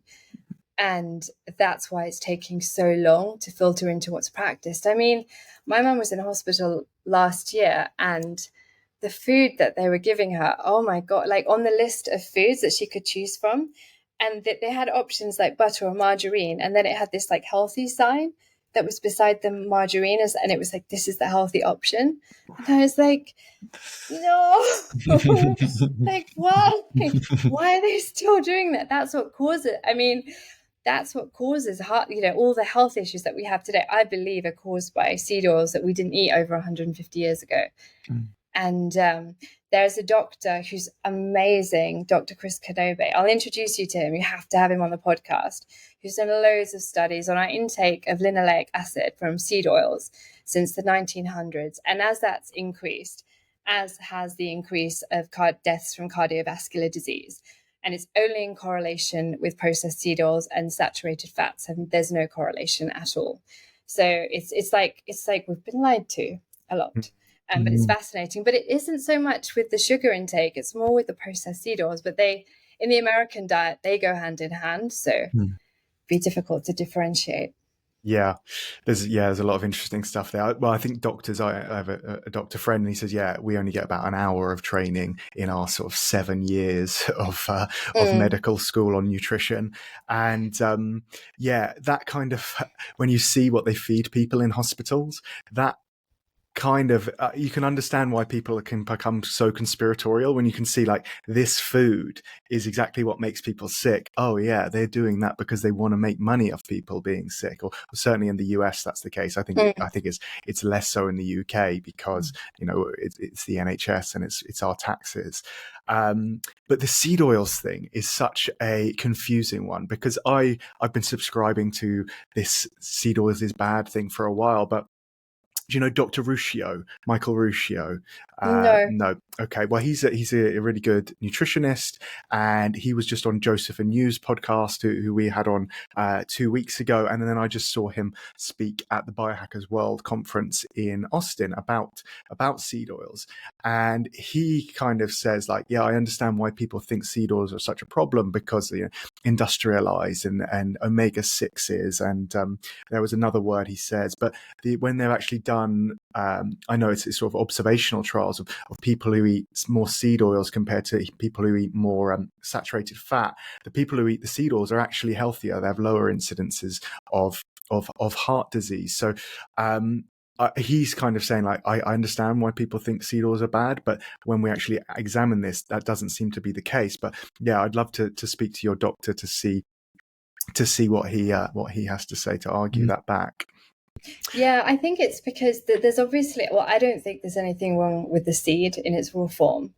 And that's why it's taking so long to filter into what's practiced. I mean, my mum was in hospital last year and the food that they were giving her, oh my God, like on the list of foods that she could choose from. And that they had options like butter or margarine. And then it had this like healthy sign that was beside the margarine. And it was like, this is the healthy option. And I was like, no, like, why? Why are they still doing that? That's what causes it. I mean, that's what causes all the health issues that we have today, I believe, are caused by seed oils that we didn't eat over 150 years ago. And there's a doctor who's amazing, Dr. Chris Kenobe. I'll introduce you to him. You have to have him on the podcast, who's done loads of studies on our intake of linoleic acid from seed oils since the 1900s. And as that's increased, as has the increase of deaths from cardiovascular disease. And it's only in correlation with processed seed oils and saturated fats. And there's no correlation at all. So it's like we've been lied to a lot. But it's fascinating. But it isn't so much with the sugar intake. It's more with the processed seed oils. But in the American diet, they go hand in hand. So be difficult to differentiate. Yeah, there's a lot of interesting stuff there. Well, I think doctors, I have a doctor friend, and he says, yeah, we only get about an hour of training in our sort of 7 years of medical school on nutrition. And that kind of, when you see what they feed people in hospitals, that kind of you can understand why people can become so conspiratorial when you can see like this food is exactly what makes people sick. Oh yeah, they're doing that because they want to make money off people being sick, or certainly in the US that's the case. I think it's less so in the UK because it's the NHS and it's our taxes. But the seed oils thing is such a confusing one, because I've been subscribing to this seed oils is bad thing for a while, but do you know Dr. Ruscio, Michael Ruscio? No. Okay. Well, he's a really good nutritionist, and he was just on Joseph and New's podcast, who we had on 2 weeks ago, and then I just saw him speak at the Biohackers World Conference in Austin about seed oils, and he kind of says like, yeah, I understand why people think seed oils are such a problem because industrialized and omega-6s, and there was another word he says, but when they're actually done, I know it's sort of observational trials of people who eat more seed oils compared to people who eat more saturated fat. The people who eat the seed oils are actually healthier. They have lower incidences of heart disease. So he's kind of saying like, I understand why people think seed oils are bad, but when we actually examine this, that doesn't seem to be the case. But yeah, I'd love to speak to your doctor to see what he has to say to argue that back. Yeah, I think it's because there's obviously, well, I don't think there's anything wrong with the seed in its raw form.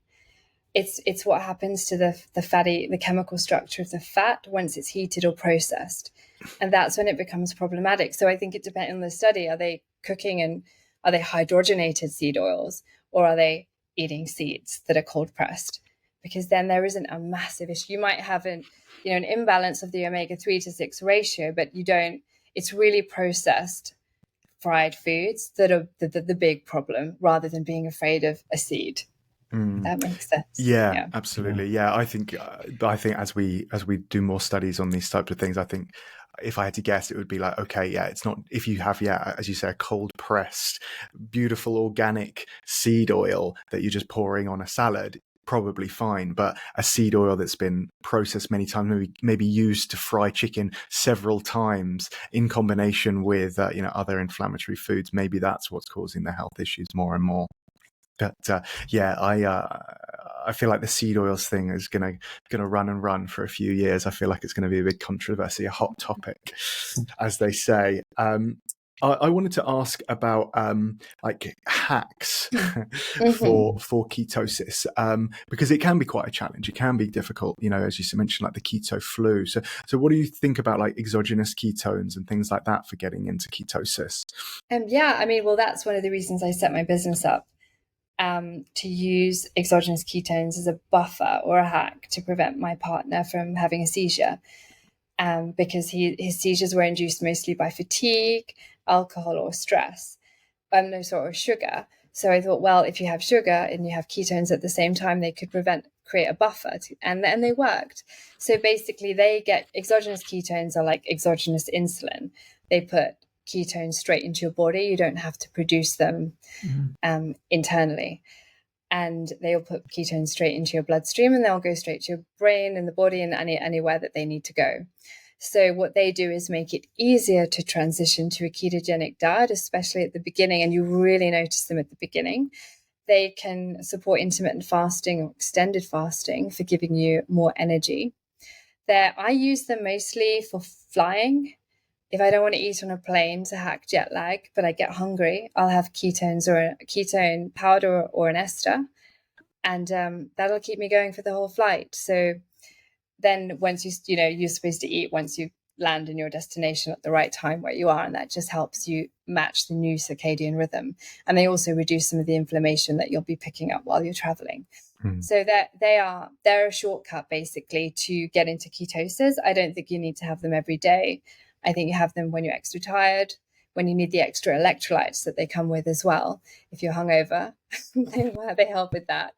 It's what happens to the chemical structure of the fat once it's heated or processed. And that's when it becomes problematic. So I think it depends on the study. Are they cooking and are they hydrogenated seed oils, or are they eating seeds that are cold pressed? Because then there isn't a massive issue. You might have an imbalance of the omega-3 to 6 ratio, but you don't, it's really processed fried foods that are the big problem, rather than being afraid of a seed. That makes sense. Yeah, absolutely. Yeah, I think as we do more studies on these types of things, I think if I had to guess, it would be like, okay, yeah, it's not, if you have, as you say, a cold pressed, beautiful organic seed oil that you're just pouring on a salad, probably fine. But a seed oil that's been processed many times, maybe used to fry chicken several times in combination with other inflammatory foods, maybe that's what's causing the health issues more and more. But I feel like the seed oils thing is gonna run for a few years. I feel like it's going to be a big controversy, a hot topic, as they say. I wanted to ask about like hacks for ketosis, because it can be quite a challenge. It can be difficult, as you mentioned, like the keto flu. So what do you think about like exogenous ketones and things like that for getting into ketosis? That's one of the reasons I set my business up, to use exogenous ketones as a buffer or a hack to prevent my partner from having a seizure, because his seizures were induced mostly by fatigue, alcohol, or stress, or sugar. So I thought, well, if you have sugar and you have ketones at the same time, they could create a buffer, and they worked. So basically, they get exogenous ketones are like exogenous insulin. They put ketones straight into your body. You don't have to produce them internally, and they'll put ketones straight into your bloodstream, and they'll go straight to your brain and the body and anywhere that they need to go. So what they do is make it easier to transition to a ketogenic diet, especially at the beginning, and you really notice them at the beginning. They can support intermittent fasting or extended fasting for giving you more energy. I use them mostly for flying. If I don't want to eat on a plane to hack jet lag, but I get hungry, I'll have ketones or a ketone powder or an ester, and that'll keep me going for the whole flight. So then once you're supposed to eat once you land in your destination at the right time where you are, and that just helps you match the new circadian rhythm. And they also reduce some of the inflammation that you'll be picking up while you're traveling. So they're a shortcut basically to get into ketosis. I don't think you need to have them every day. I think you have them when you're extra tired, when you need the extra electrolytes that they come with as well. If you're hungover, they help with that.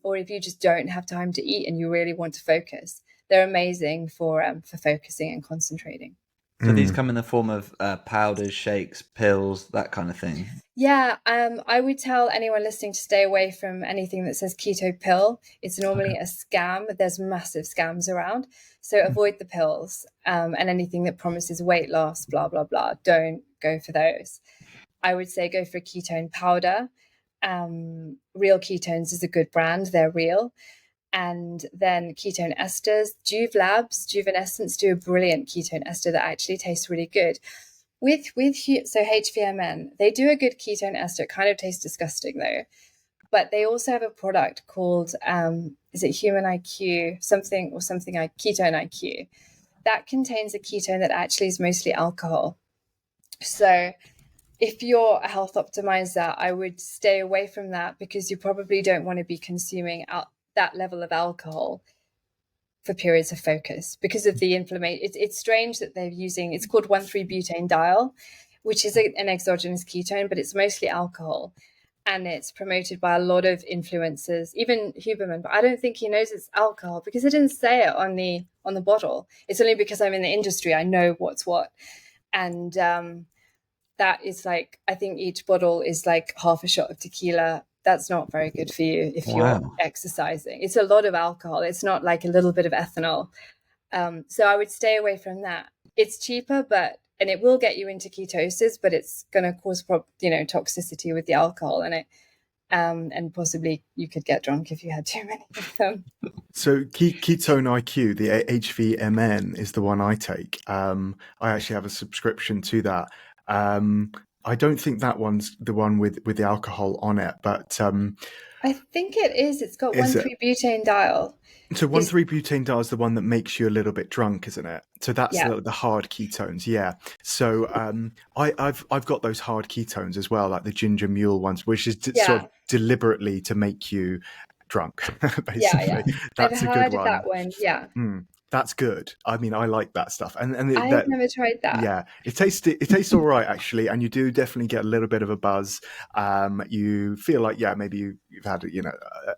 Or if you just don't have time to eat and you really want to focus, they're amazing for focusing and concentrating. So these come in the form of powders, shakes, pills, that kind of thing. Yeah, I would tell anyone listening to stay away from anything that says keto pill. It's normally a scam. There's massive scams around. So avoid the pills and anything that promises weight loss, blah, blah, blah. Don't go for those. I would say go for a ketone powder. Real Ketones is a good brand. They're real. And then ketone esters. Juve Labs, Juvenescence do a brilliant ketone ester that actually tastes really good. So HVMN, they do a good ketone ester. It kind of tastes disgusting though. But they also have a product called, is it Human IQ, something Ketone IQ. That contains a ketone that actually is mostly alcohol. So if you're a health optimizer, I would stay away from that because you probably don't want to be consuming that level of alcohol for periods of focus because of the inflammation. It's strange that they're using, it's called 1,3-butanediol, which is an exogenous ketone, but it's mostly alcohol. And it's promoted by a lot of influencers, even Huberman, but I don't think he knows it's alcohol because it didn't say it on the bottle. It's only because I'm in the industry, I know what's what. And that is like, I think each bottle is like half a shot of tequila. That's not very good for you if you're exercising. It's a lot of alcohol. It's not like a little bit of ethanol. So I would stay away from that. It's cheaper, and it will get you into ketosis, but it's going to cause toxicity with the alcohol in it. And possibly you could get drunk if you had too many of them. So Ketone IQ, the HVMN, is the one I take. I actually have a subscription to that. I don't think that one's the one with the alcohol on it, but I think it is. It's got 1,3-butanediol. So 1,3-butanediol is the one that makes you a little bit drunk, isn't it? So that's the hard ketones, yeah. So I've got those hard ketones as well, like the ginger mule ones, which is sort of deliberately to make you drunk, basically. Yeah. That's I've a good heard of one. that one, yeah. That's good. I mean, I like that stuff. And I've never tried that. Yeah, it tastes all right actually, and you do definitely get a little bit of a buzz. You feel like maybe you've had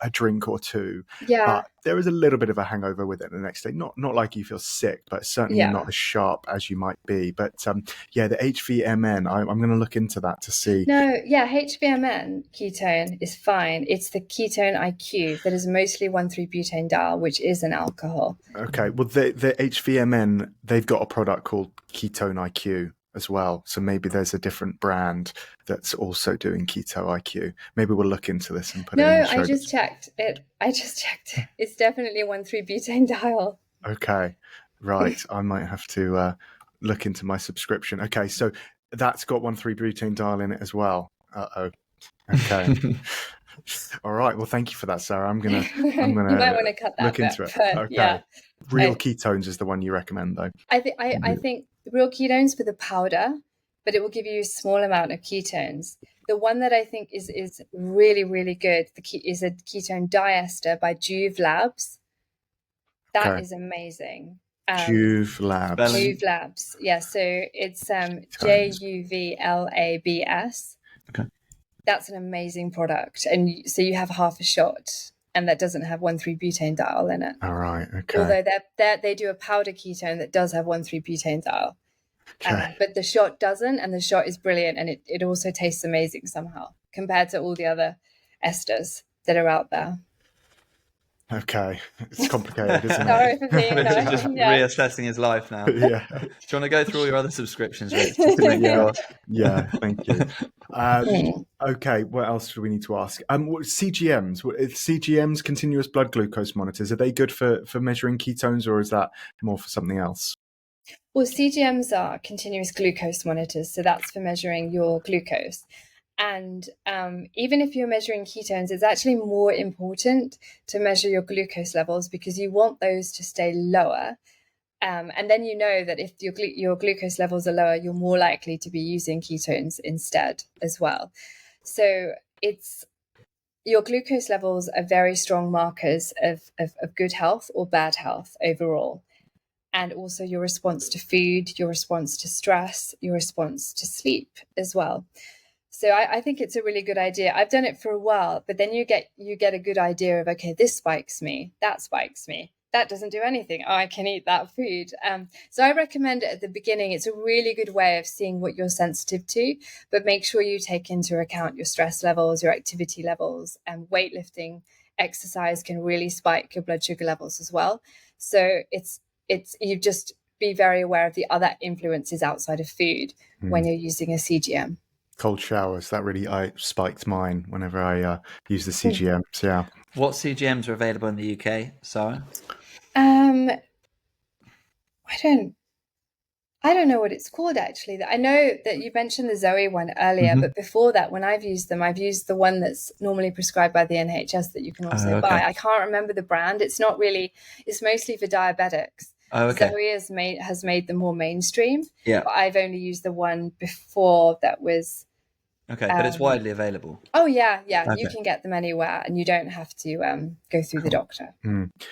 a drink or two. Yeah. But there is a little bit of a hangover with it the next day. Not like you feel sick, but certainly not as sharp as you might be. But the HVMN, I'm going to look into that to see. No, HVMN ketone is fine. It's the ketone IQ that is mostly 1,3-butanediol, which is an alcohol. Okay, well the HVMN, they've got a product called Ketone IQ as well. So maybe there's a different brand that's also doing Keto IQ. Maybe we'll look into this and put it in the show. I just checked it. It's definitely 1,3-butanediol. Okay, right. I might have to look into my subscription. Okay, so that's got 1,3-butanediol in it as well. Uh-oh. Okay. All right. Well, thank you for that, Sarah. I'm gonna you might want to cut that look into it. Okay. Yeah. Real Ketones is the one you recommend, though. I think Real Ketones for the powder, but it will give you a small amount of ketones. The one that I think is really, really good is a ketone diester by Juve Labs. That is amazing. Juve Labs. Juve Labs. Yeah. So it's JUVLABS. Okay. That's an amazing product. And so you have half a shot, and that doesn't have 1,3-butanediol in it. All right. Okay. Although they do a powder ketone that does have 1,3-butanediol. Okay. But the shot doesn't, and the shot is brilliant, and it also tastes amazing somehow compared to all the other esters that are out there. Okay, it's complicated, isn't it? Sorry for being just reassessing his life now. Yeah. Do you want to go through all your other subscriptions, Rich? Yeah, thank you. Okay, what else do we need to ask? CGMs, CGMs, continuous blood glucose monitors, are they good for measuring ketones, or is that more for something else? Well, CGMs are continuous glucose monitors, so that's for measuring your glucose. And even if you're measuring ketones, it's actually more important to measure your glucose levels because you want those to stay lower. And then you know that if your glucose levels are lower, you're more likely to be using ketones instead as well. So your glucose levels are very strong markers of good health or bad health overall. And also your response to food, your response to stress, your response to sleep as well. So I think it's a really good idea. I've done it for a while, but then you get a good idea of, okay, this spikes me, that spikes me. that doesn't do anything. Oh, I can eat that food. So I recommend it at the beginning. It's a really good way of seeing what you're sensitive to, but make sure you take into account your stress levels, your activity levels, and weightlifting exercise can really spike your blood sugar levels as well. So it's you just be very aware of the other influences outside of food when you're using a CGM. Cold showers, that really spiked mine whenever I use the CGMs. Yeah. What CGMs are available in the UK, Sarah? I don't know what it's called, actually. I know that you mentioned the Zoe one earlier, but before that, when I've used them, I've used the one that's normally prescribed by the NHS that you can also buy. I can't remember the brand. It's mostly for diabetics. Zoe has made them more mainstream. Yeah. But I've only used the one before that was... Okay, but it's widely available. Oh, yeah. Okay. You can get them anywhere, and you don't have to go through the doctor.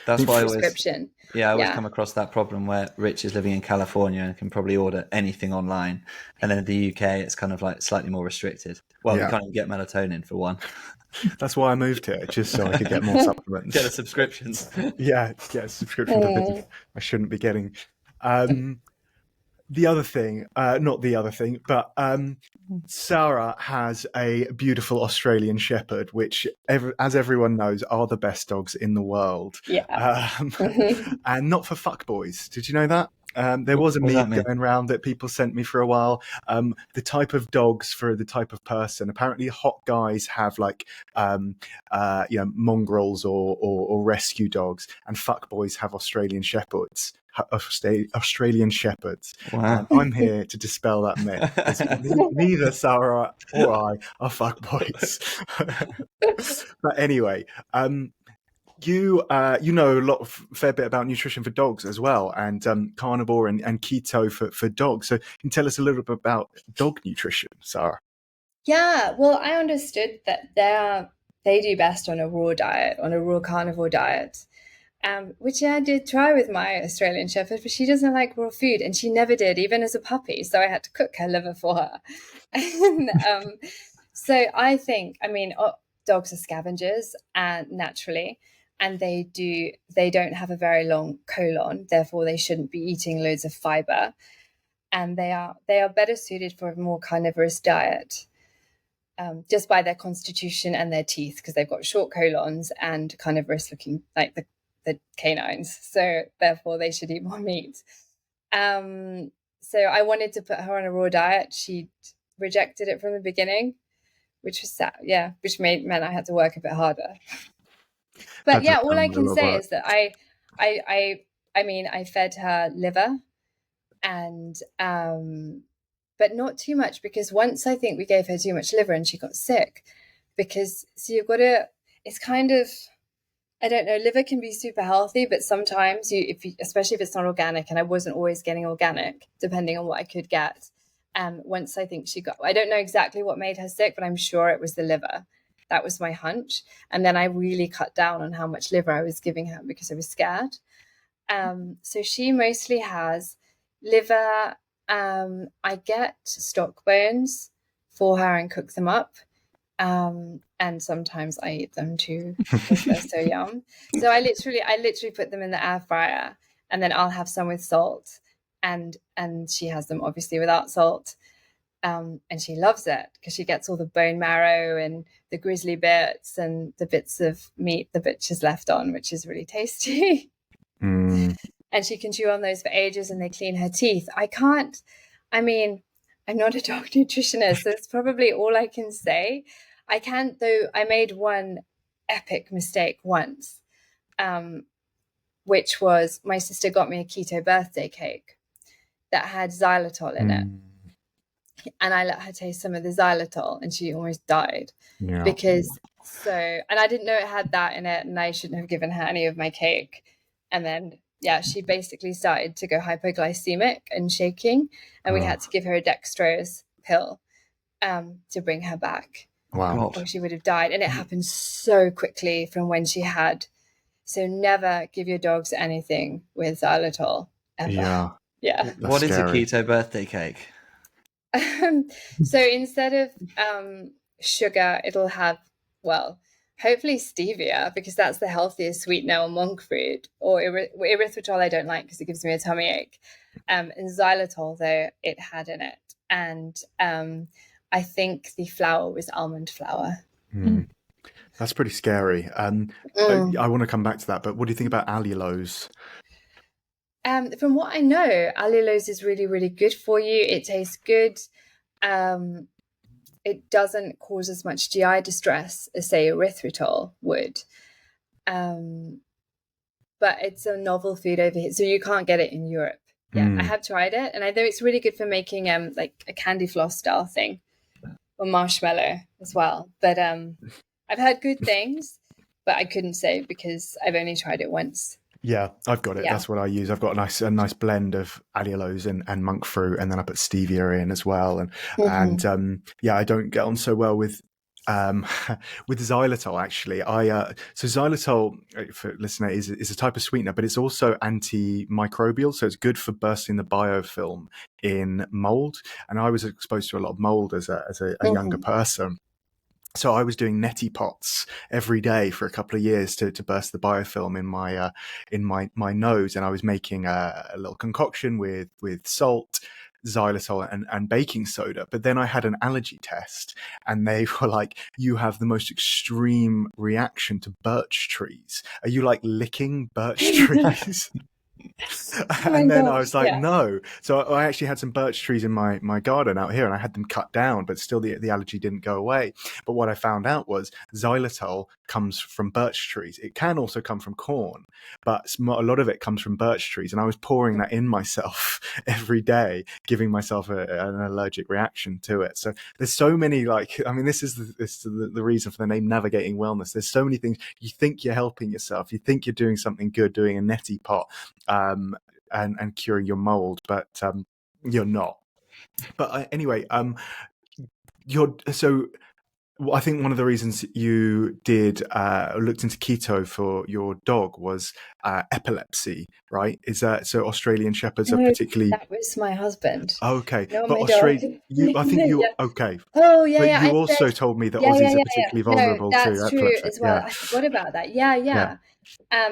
That's why prescription. I always come across that problem where Rich is living in California and can probably order anything online. And then in the UK, it's kind of like slightly more restricted. Well, we can't even get melatonin for one. That's why I moved here, just so I could get more supplements. Get a subscription. Get a subscription to things I shouldn't be getting. The other thing, not the other thing, but Sara has a beautiful Australian Shepherd, which, as everyone knows, are the best dogs in the world. Yeah. And not for fuckboys. Did you know that? There was a meme going around that people sent me for a while. The type of dogs for the type of person. Apparently, hot guys have like, mongrels or rescue dogs, and fuckboys have Australian Shepherds. Australian Shepherds. Wow. I'm here to dispel that myth. Neither Sara or I are fuckboys. But anyway, you know fair bit about nutrition for dogs as well, and carnivore and keto for dogs. So can you tell us a little bit about dog nutrition, Sara? Yeah, well, I understood that they do best on a raw diet, on a raw carnivore diet. Which I did try with my Australian Shepherd, but she doesn't like raw food, and she never did, even as a puppy. So I had to cook her liver for her. And, so I think, dogs are scavengers, and naturally, and they don't have a very long colon, therefore they shouldn't be eating loads of fiber, and they are better suited for a more carnivorous diet. Just by their constitution and their teeth, because they've got short colons and carnivorous looking, like the canines, so therefore they should eat more meat. So I wanted to put her on a raw diet. She rejected it from the beginning, which was sad. Yeah, which meant I had to work a bit harder. But all I can say is that I fed her liver, and but not too much, because once I think we gave her too much liver and she got sick, because it's kind of, I don't know, liver can be super healthy, but sometimes especially if it's not organic, and I wasn't always getting organic, depending on what I could get. Once I think I don't know exactly what made her sick, but I'm sure it was the liver. That was my hunch. And then I really cut down on how much liver I was giving her because I was scared. So she mostly has liver. I get stock bones for her and cook them up. And sometimes I eat them too because they're so yum. So I literally put them in the air fryer, and then I'll have some with salt, and she has them obviously without salt. And she loves it because she gets all the bone marrow and the grizzly bits and the bits of meat the bitch is left on, which is really tasty. And she can chew on those for ages, and they clean her teeth. I'm not a dog nutritionist, so it's probably all I can say. I can't, though. I made one epic mistake once, which was my sister got me a keto birthday cake that had xylitol in it. And I let her taste some of the xylitol, and she almost died and I didn't know it had that in it, and I shouldn't have given her any of my cake. And then, she basically started to go hypoglycemic and shaking, and we had to give her a dextrose pill to bring her back. Wow. Or she would have died. And it happened so quickly from when she had. So never give your dogs anything with xylitol ever. Yeah. What is a keto birthday cake? So instead of sugar, it'll have, Hopefully stevia, because that's the healthiest sweetener, or monk fruit, or erythritol I don't like because it gives me a tummy ache. And xylitol, though, it had in it. And I think the flour was almond flour. That's pretty scary. I want to come back to that, but what do you think about allulose? From what I know, allulose is really, really good for you. It tastes good. It doesn't cause as much GI distress as, say, erythritol would. But it's a novel food over here, so you can't get it in Europe. Yeah, I have tried it, and I know it's really good for making like a candy floss style thing, or marshmallow as well. But I've heard good things, but I couldn't say because I've only tried it once. Yeah, I've got it. Yeah. That's what I use. I've got a nice blend of allulose and monk fruit, and then I put stevia in as well. And yeah, I don't get on so well with xylitol. Actually, so xylitol, for listener, is a type of sweetener, but it's also antimicrobial, so it's good for bursting the biofilm in mold. And I was exposed to a lot of mold as a younger person. So I was doing neti pots every day for a couple of years to burst the biofilm in my nose, and I was making a little concoction with salt, xylitol, and baking soda. But then I had an allergy test, and they were like, "You have the most extreme reaction to birch trees. Are you like licking birch trees?" And then I was like, no. So I actually had some birch trees in my garden out here, and I had them cut down, but still the allergy didn't go away. But what I found out was xylitol comes from birch trees. It can also come from corn, but a lot of it comes from birch trees. And I was pouring that in myself every day, giving myself an allergic reaction to it. So there's so many, this is the reason for the name Navigating Wellness. There's so many things. You think you're helping yourself. You think you're doing something good, doing a neti pot. And curing your mold, but you're not. But anyway, I think one of the reasons you did looked into keto for your dog was epilepsy, right? Is that so? Australian Shepherds are particularly. That was my husband. Okay, no, but Australia, I think you okay. Oh yeah, but yeah. you also told me that Aussies are particularly vulnerable to epilepsy. That's true as well. I forgot about that. Yeah.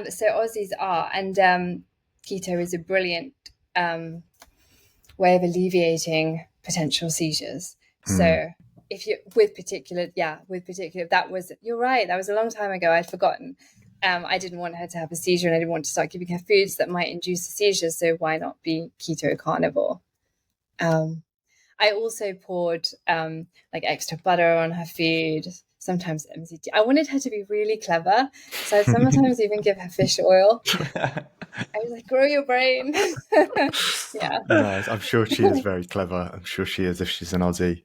So Aussies are, and keto is a brilliant way of alleviating potential seizures. So if you with particular, you're right. That was a long time ago. I'd forgotten. I didn't want her to have a seizure, and I didn't want to start giving her foods that might induce a seizure. So why not be keto carnivore? I also poured like extra butter on her food, sometimes MCT. I wanted her to be really clever, so I'd sometimes even give her fish oil. I was like, grow your brain. Yeah. Nice. I'm sure she is very clever. I'm sure she is if she's an Aussie.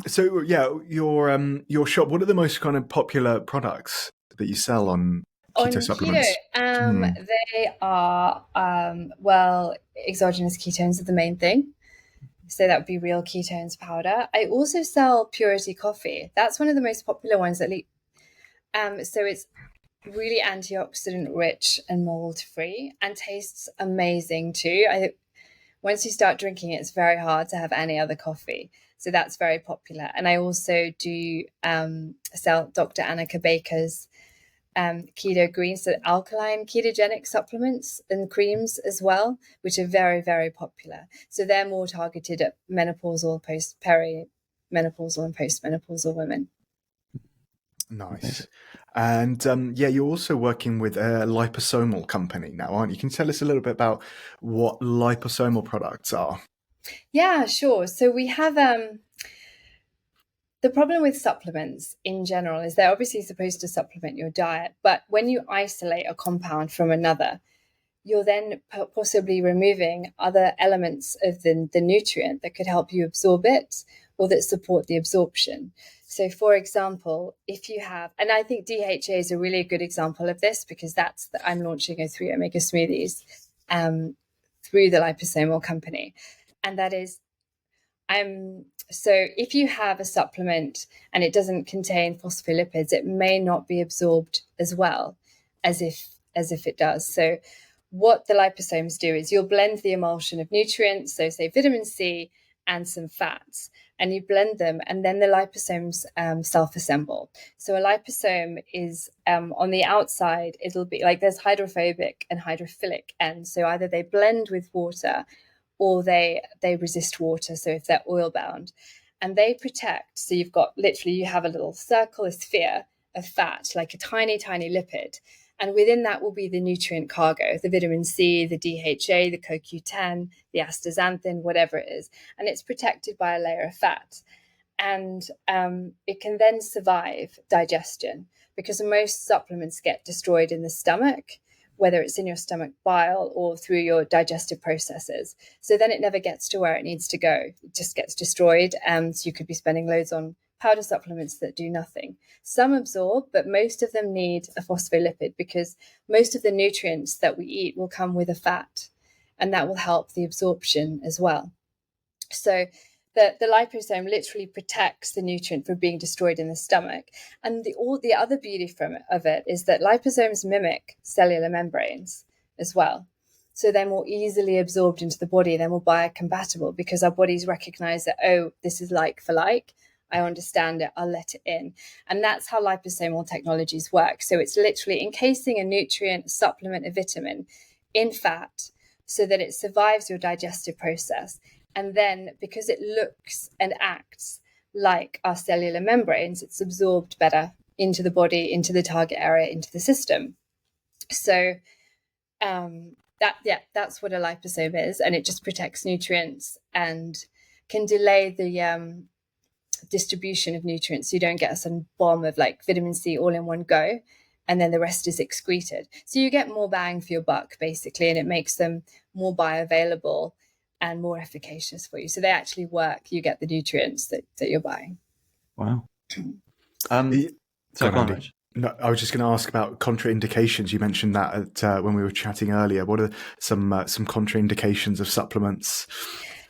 So yeah, your shop, what are the most kind of popular products that you sell on keto supplements? Keto, they are exogenous ketones are the main thing. So that would be real ketones powder. I also sell purity coffee. That's one of the most popular ones, at least. So it's really antioxidant rich and mold free, and tastes amazing too. Once you start drinking it, it's very hard to have any other coffee. So that's very popular. And I also do sell Dr. Annika Baker's keto greens, so alkaline ketogenic supplements and creams as well, which are very, very popular. So they're more targeted at menopausal, perimenopausal, and postmenopausal women. Nice. And you're also working with a liposomal company now, aren't you? Can you tell us a little bit about what liposomal products are? Yeah, sure. So we have the problem with supplements in general is they're obviously supposed to supplement your diet, but when you isolate a compound from another, you're then possibly removing other elements of the nutrient that could help you absorb it or that support the absorption. So for example, if you have, and I think DHA is a really good example of this, because I'm launching a 3 omega smoothies through the liposomal company. And that is, so if you have a supplement and it doesn't contain phospholipids, it may not be absorbed as well as if it does. So what the liposomes do is you'll blend the emulsion of nutrients, so say vitamin C and some fats, and you blend them, and then the liposomes self-assemble. So a liposome is on the outside, it'll be like there's hydrophobic and hydrophilic ends. So either they blend with water or they resist water. So if they're oil bound, and they protect. So you've got literally, you have a little circle, a sphere of fat, like a tiny, tiny lipid. And within that will be the nutrient cargo, the vitamin C, the DHA, the CoQ10, the astaxanthin, whatever it is. And it's protected by a layer of fat. And it can then survive digestion, because most supplements get destroyed in the stomach, whether it's in your stomach bile or through your digestive processes. So then it never gets to where it needs to go. It just gets destroyed. So you could be spending loads on powder supplements that do nothing. Some absorb, but most of them need a phospholipid, because most of the nutrients that we eat will come with a fat, and that will help the absorption as well. So the liposome literally protects the nutrient from being destroyed in the stomach. And the other beauty of it is that liposomes mimic cellular membranes as well. So they're more easily absorbed into the body, they're more biocompatible, because our bodies recognize that, oh, this is like for like. I understand it, I'll let it in. And that's how liposomal technologies work. So it's literally encasing a nutrient, supplement, a vitamin in fat so that it survives your digestive process. And then because it looks and acts like our cellular membranes, it's absorbed better into the body, into the target area, into the system. So that's what a liposome is. And it just protects nutrients and can delay the distribution of nutrients. So you don't get a sudden bomb of like vitamin C all in one go, and then the rest is excreted. So you get more bang for your buck, basically, and it makes them more bioavailable and more efficacious for you. So they actually work. You get the nutrients that you're buying. Wow. So no, I was just going to ask about contraindications. You mentioned that when we were chatting earlier. What are some contraindications of supplements?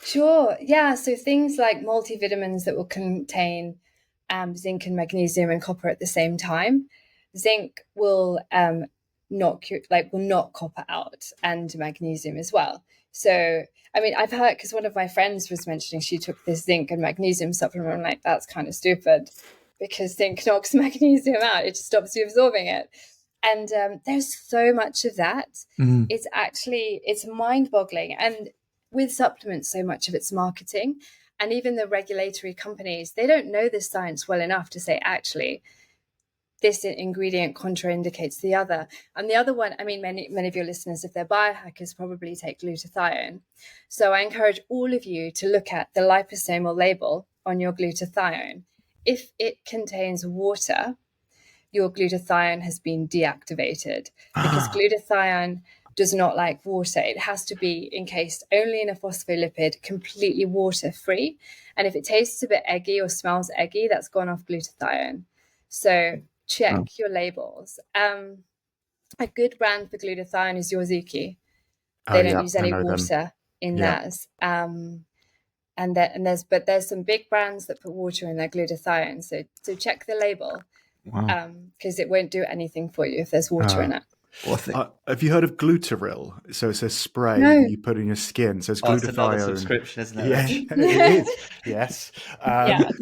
Sure. Yeah. So things like multivitamins that will contain zinc and magnesium and copper at the same time. Zinc will not copper out, and magnesium as well. So, I mean, I've heard, because one of my friends was mentioning she took this zinc and magnesium supplement. I'm like, that's kind of stupid, because zinc knocks magnesium out. It just stops you absorbing it. And there's so much of that. It's mind-boggling. And with supplements, so much of it's marketing, and even the regulatory companies, they don't know this science well enough to say, actually, this ingredient contraindicates the other. And the other one, I mean, many of your listeners, if they're biohackers, probably take glutathione. So I encourage all of you to look at the liposomal label on your glutathione. If it contains water, your glutathione has been deactivated, because glutathione does not like water. It has to be encased only in a phospholipid, completely water-free. And if it tastes a bit eggy or smells eggy, that's gone off glutathione. So check your labels. A good brand for glutathione is Yorzuki. They don't use any water in theirs. And there's some big brands that put water in their glutathione. So check the label, because it won't do anything for you if there's water in it. Have you heard of Glutaril? So it's a spray that you put in your skin. So it's glutathione. It's another subscription, isn't it? Yeah, it is. Yes.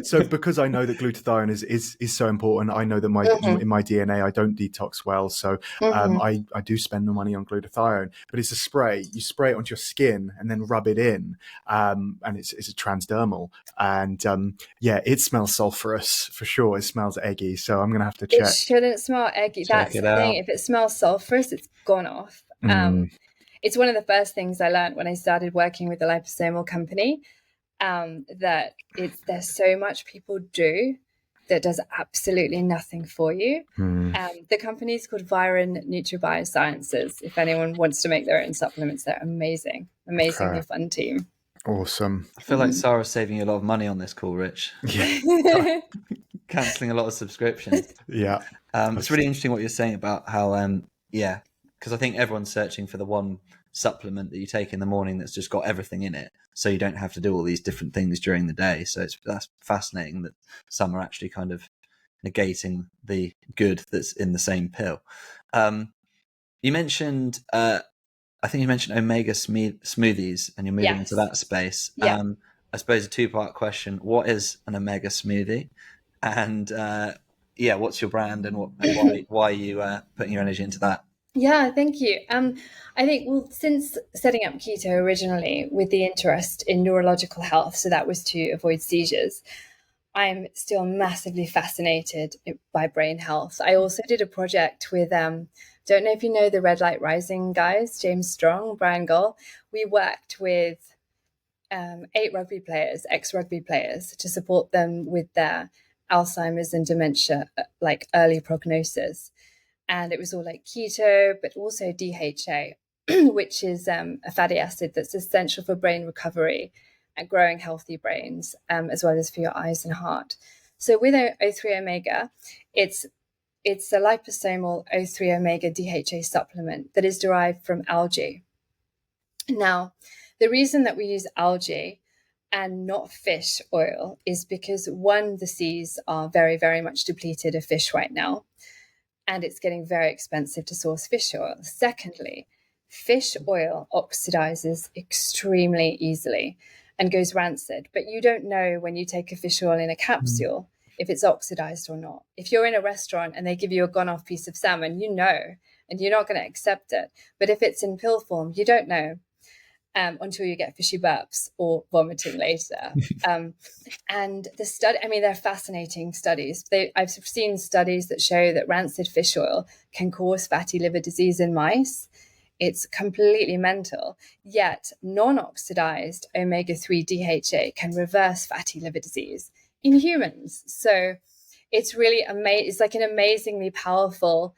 So because I know that glutathione is so important, I know that in my DNA I don't detox well. So I do spend the money on glutathione. But it's a spray. You spray it onto your skin and then rub it in. And it's a transdermal. And it smells sulfurous for sure. It smells eggy. So I'm going to have to check. It shouldn't smell eggy. That's the thing. If it smells sulfurous, it's gone off. It's one of the first things I learned when I started working with the liposomal company, that there's so much people do that does absolutely nothing for you. The company is called Viren NutriBiosciences. If anyone wants to make their own supplements, they're amazingly fun team. Awesome. I feel like Sarah's saving you a lot of money on this call, Rich. Yeah. Cancelling a lot of subscriptions. Yeah. It's really interesting what you're saying about how because I think everyone's searching for the one supplement that you take in the morning that's just got everything in it, so you don't have to do all these different things during the day. So that's fascinating that some are actually kind of negating the good that's in the same pill. You mentioned, I think you mentioned omega smoothies, and you're moving into that space. I suppose, a two-part question. What is an omega smoothie? And what's your brand, and why are you putting your energy into that? Yeah, thank you. I think, well, since setting up keto originally with the interest in neurological health, so that was to avoid seizures, I'm still massively fascinated by brain health. I also did a project with, don't know if you know the Red Light Rising guys, James Strong, Brian Gull. We worked with 8 rugby players, ex-rugby players, to support them with their Alzheimer's and dementia, like early prognosis. And it was all like keto, but also DHA, which is a fatty acid that's essential for brain recovery and growing healthy brains, as well as for your eyes and heart. So with O3 omega, it's a liposomal O3 omega DHA supplement that is derived from algae. Now, the reason that we use algae and not fish oil is because, one, the seas are very, very much depleted of fish right now, and it's getting very expensive to source fish oil. Secondly, fish oil oxidizes extremely easily and goes rancid, but you don't know when you take a fish oil in a capsule if it's oxidized or not. If you're in a restaurant and they give you a gone-off piece of salmon, you know, and you're not going to accept it. But if it's in pill form, you don't know. Until you get fishy burps or vomiting later. And the study, I mean, they're fascinating studies. I've seen studies that show that rancid fish oil can cause fatty liver disease in mice. It's completely mental. Yet non-oxidized omega-3 DHA can reverse fatty liver disease in humans. So it's really amazing. It's like an amazingly powerful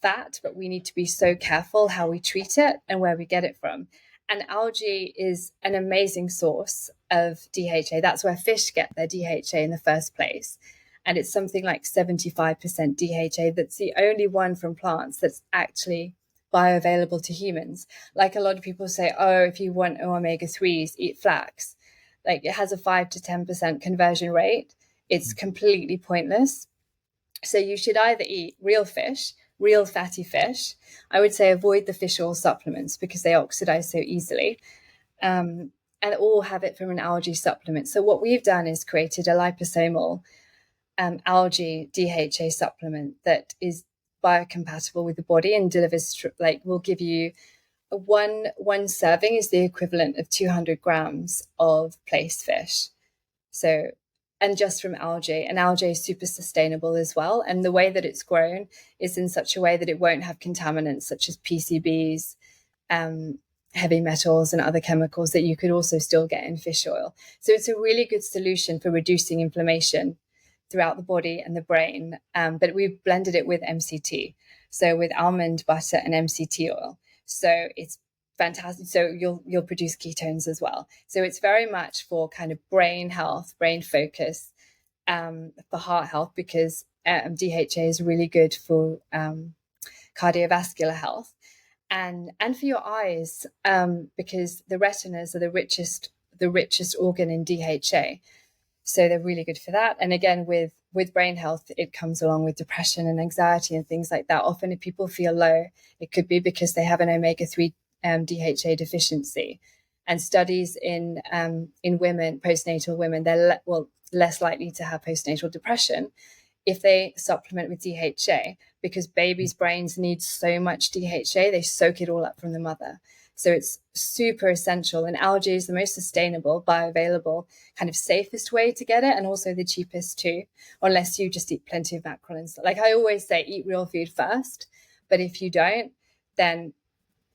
fat, but we need to be so careful how we treat it and where we get it from. And algae is an amazing source of DHA. That's where fish get their DHA in the first place. And it's something like 75% DHA. That's the only one from plants that's actually bioavailable to humans. Like a lot of people say, oh, if you want omega-3s, eat flax. Like it has a 5 to 10% conversion rate. It's completely pointless. So you should either eat real fish, real fatty fish. I would say avoid the fish oil supplements because they oxidize so easily, and all have it from an algae supplement. So what we've done is created a liposomal algae DHA supplement that is biocompatible with the body and delivers, will give you one serving is the equivalent of 200 grams of place fish. So, and just from algae, and algae is super sustainable as well. And the way that it's grown is in such a way that it won't have contaminants such as PCBs, heavy metals and other chemicals that you could also still get in fish oil. So it's a really good solution for reducing inflammation throughout the body and the brain. But we've blended it with MCT. So with almond butter and MCT oil. So it's fantastic. So you'll produce ketones as well. So it's very much for kind of brain health, brain focus, for heart health, because DHA is really good for cardiovascular health, and for your eyes, because the retinas are the richest organ in DHA. So they're really good for that. And again, with brain health, it comes along with depression and anxiety and things like that. Often if people feel low, it could be because they have an omega-3 DHA deficiency. And studies in women, postnatal women, they're less likely to have postnatal depression if they supplement with DHA, because babies' brains need so much DHA, they soak it all up from the mother. So it's super essential. And algae is the most sustainable, bioavailable, kind of safest way to get it, and also the cheapest too, unless you just eat plenty of mackerel and stuff. Like I always say, eat real food first. But if you don't, then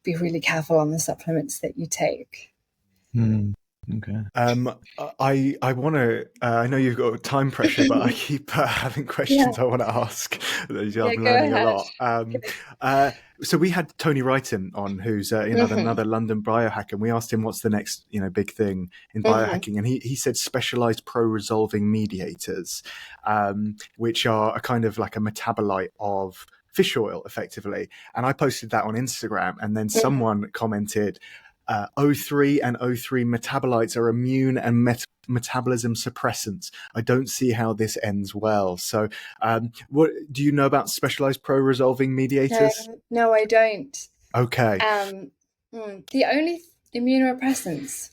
be really careful on the supplements that you take. Okay. I want to. I know you've got time pressure, but I keep having questions I want to ask. I'm learning a lot. So we had Tony Wrighton on, who's another London biohacker, and we asked him what's the next big thing in biohacking, and he said specialized pro-resolving mediators, which are a kind of like a metabolite of fish oil, effectively. And I posted that on Instagram, and then someone commented, O3 and O3 metabolites are immune and metabolism suppressants. I don't see how this ends well. So what do you know about specialized pro-resolving mediators? No, I don't. Okay. The only immunosuppressants.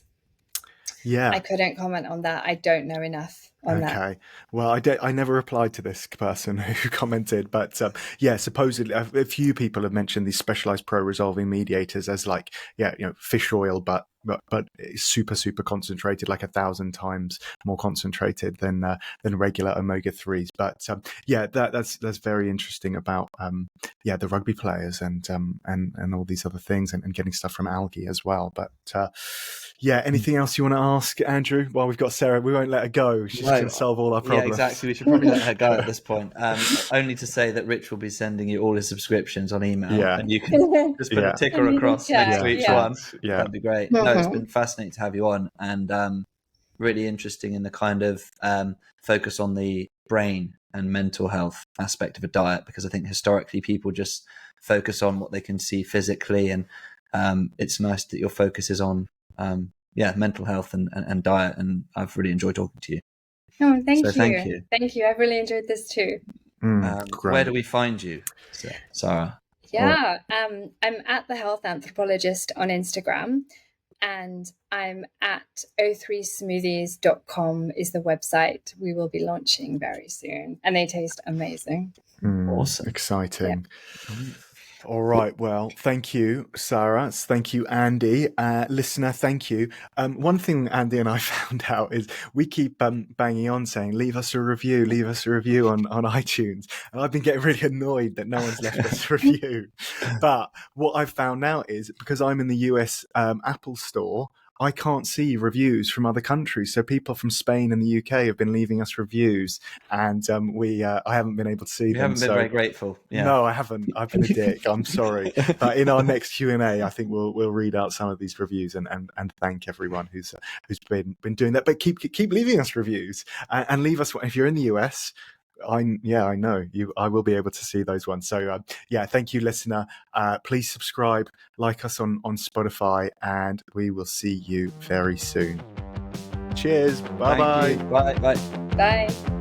Yeah. I couldn't comment on that. I don't know enough on that. Okay. Well, I never replied to this person who commented, but yeah, supposedly a few people have mentioned these specialized pro-resolving mediators as like, fish oil, but it's super concentrated, like 1,000 times more concentrated than regular omega-3s. But yeah, that's very interesting about the rugby players and all these other things, and getting stuff from algae as well. But yeah, anything else you want to ask, Andrew? Well, we've got Sarah. We won't let her go. She's going to solve all our problems. Yeah, exactly. We should probably let her go at this point. Only to say that Rich will be sending you all his subscriptions on email, and you can just put a ticker across next to each one. Yeah. That'd be great. No, it's been fascinating to have you on, and really interesting in the kind of focus on the brain and mental health aspect of a diet, because I think historically people just focus on what they can see physically, and it's nice that your focus is on mental health and diet, and I've really enjoyed talking to you. Oh, thank you. Thank you. I've really enjoyed this too. Where do we find you, Sara? Yeah, I'm at The Health Anthropologist on Instagram, and I'm at o3smoothies.com is the website. We will be launching very soon, and they taste amazing. Awesome. Exciting. Yeah. All right. Well, thank you, Sara. Thank you, Andy. Listener, thank you. One thing Andy and I found out is we keep banging on saying, leave us a review on iTunes. And I've been getting really annoyed that no one's left us a review. But what I've found out is, because I'm in the US Apple store, I can't see reviews from other countries. So people from Spain and the UK have been leaving us reviews, and I haven't been able to see them. You haven't been very grateful. Yeah. No, I haven't. I've been a dick. I'm sorry. But in our next Q&A, I think we'll read out some of these reviews and thank everyone who's been doing that. But keep leaving us reviews, and leave us, if you're in the US. I know you. I will be able to see those ones. So thank you, listener. Please subscribe, like us on Spotify, and we will see you very soon. Cheers. Bye-bye. Bye. Bye.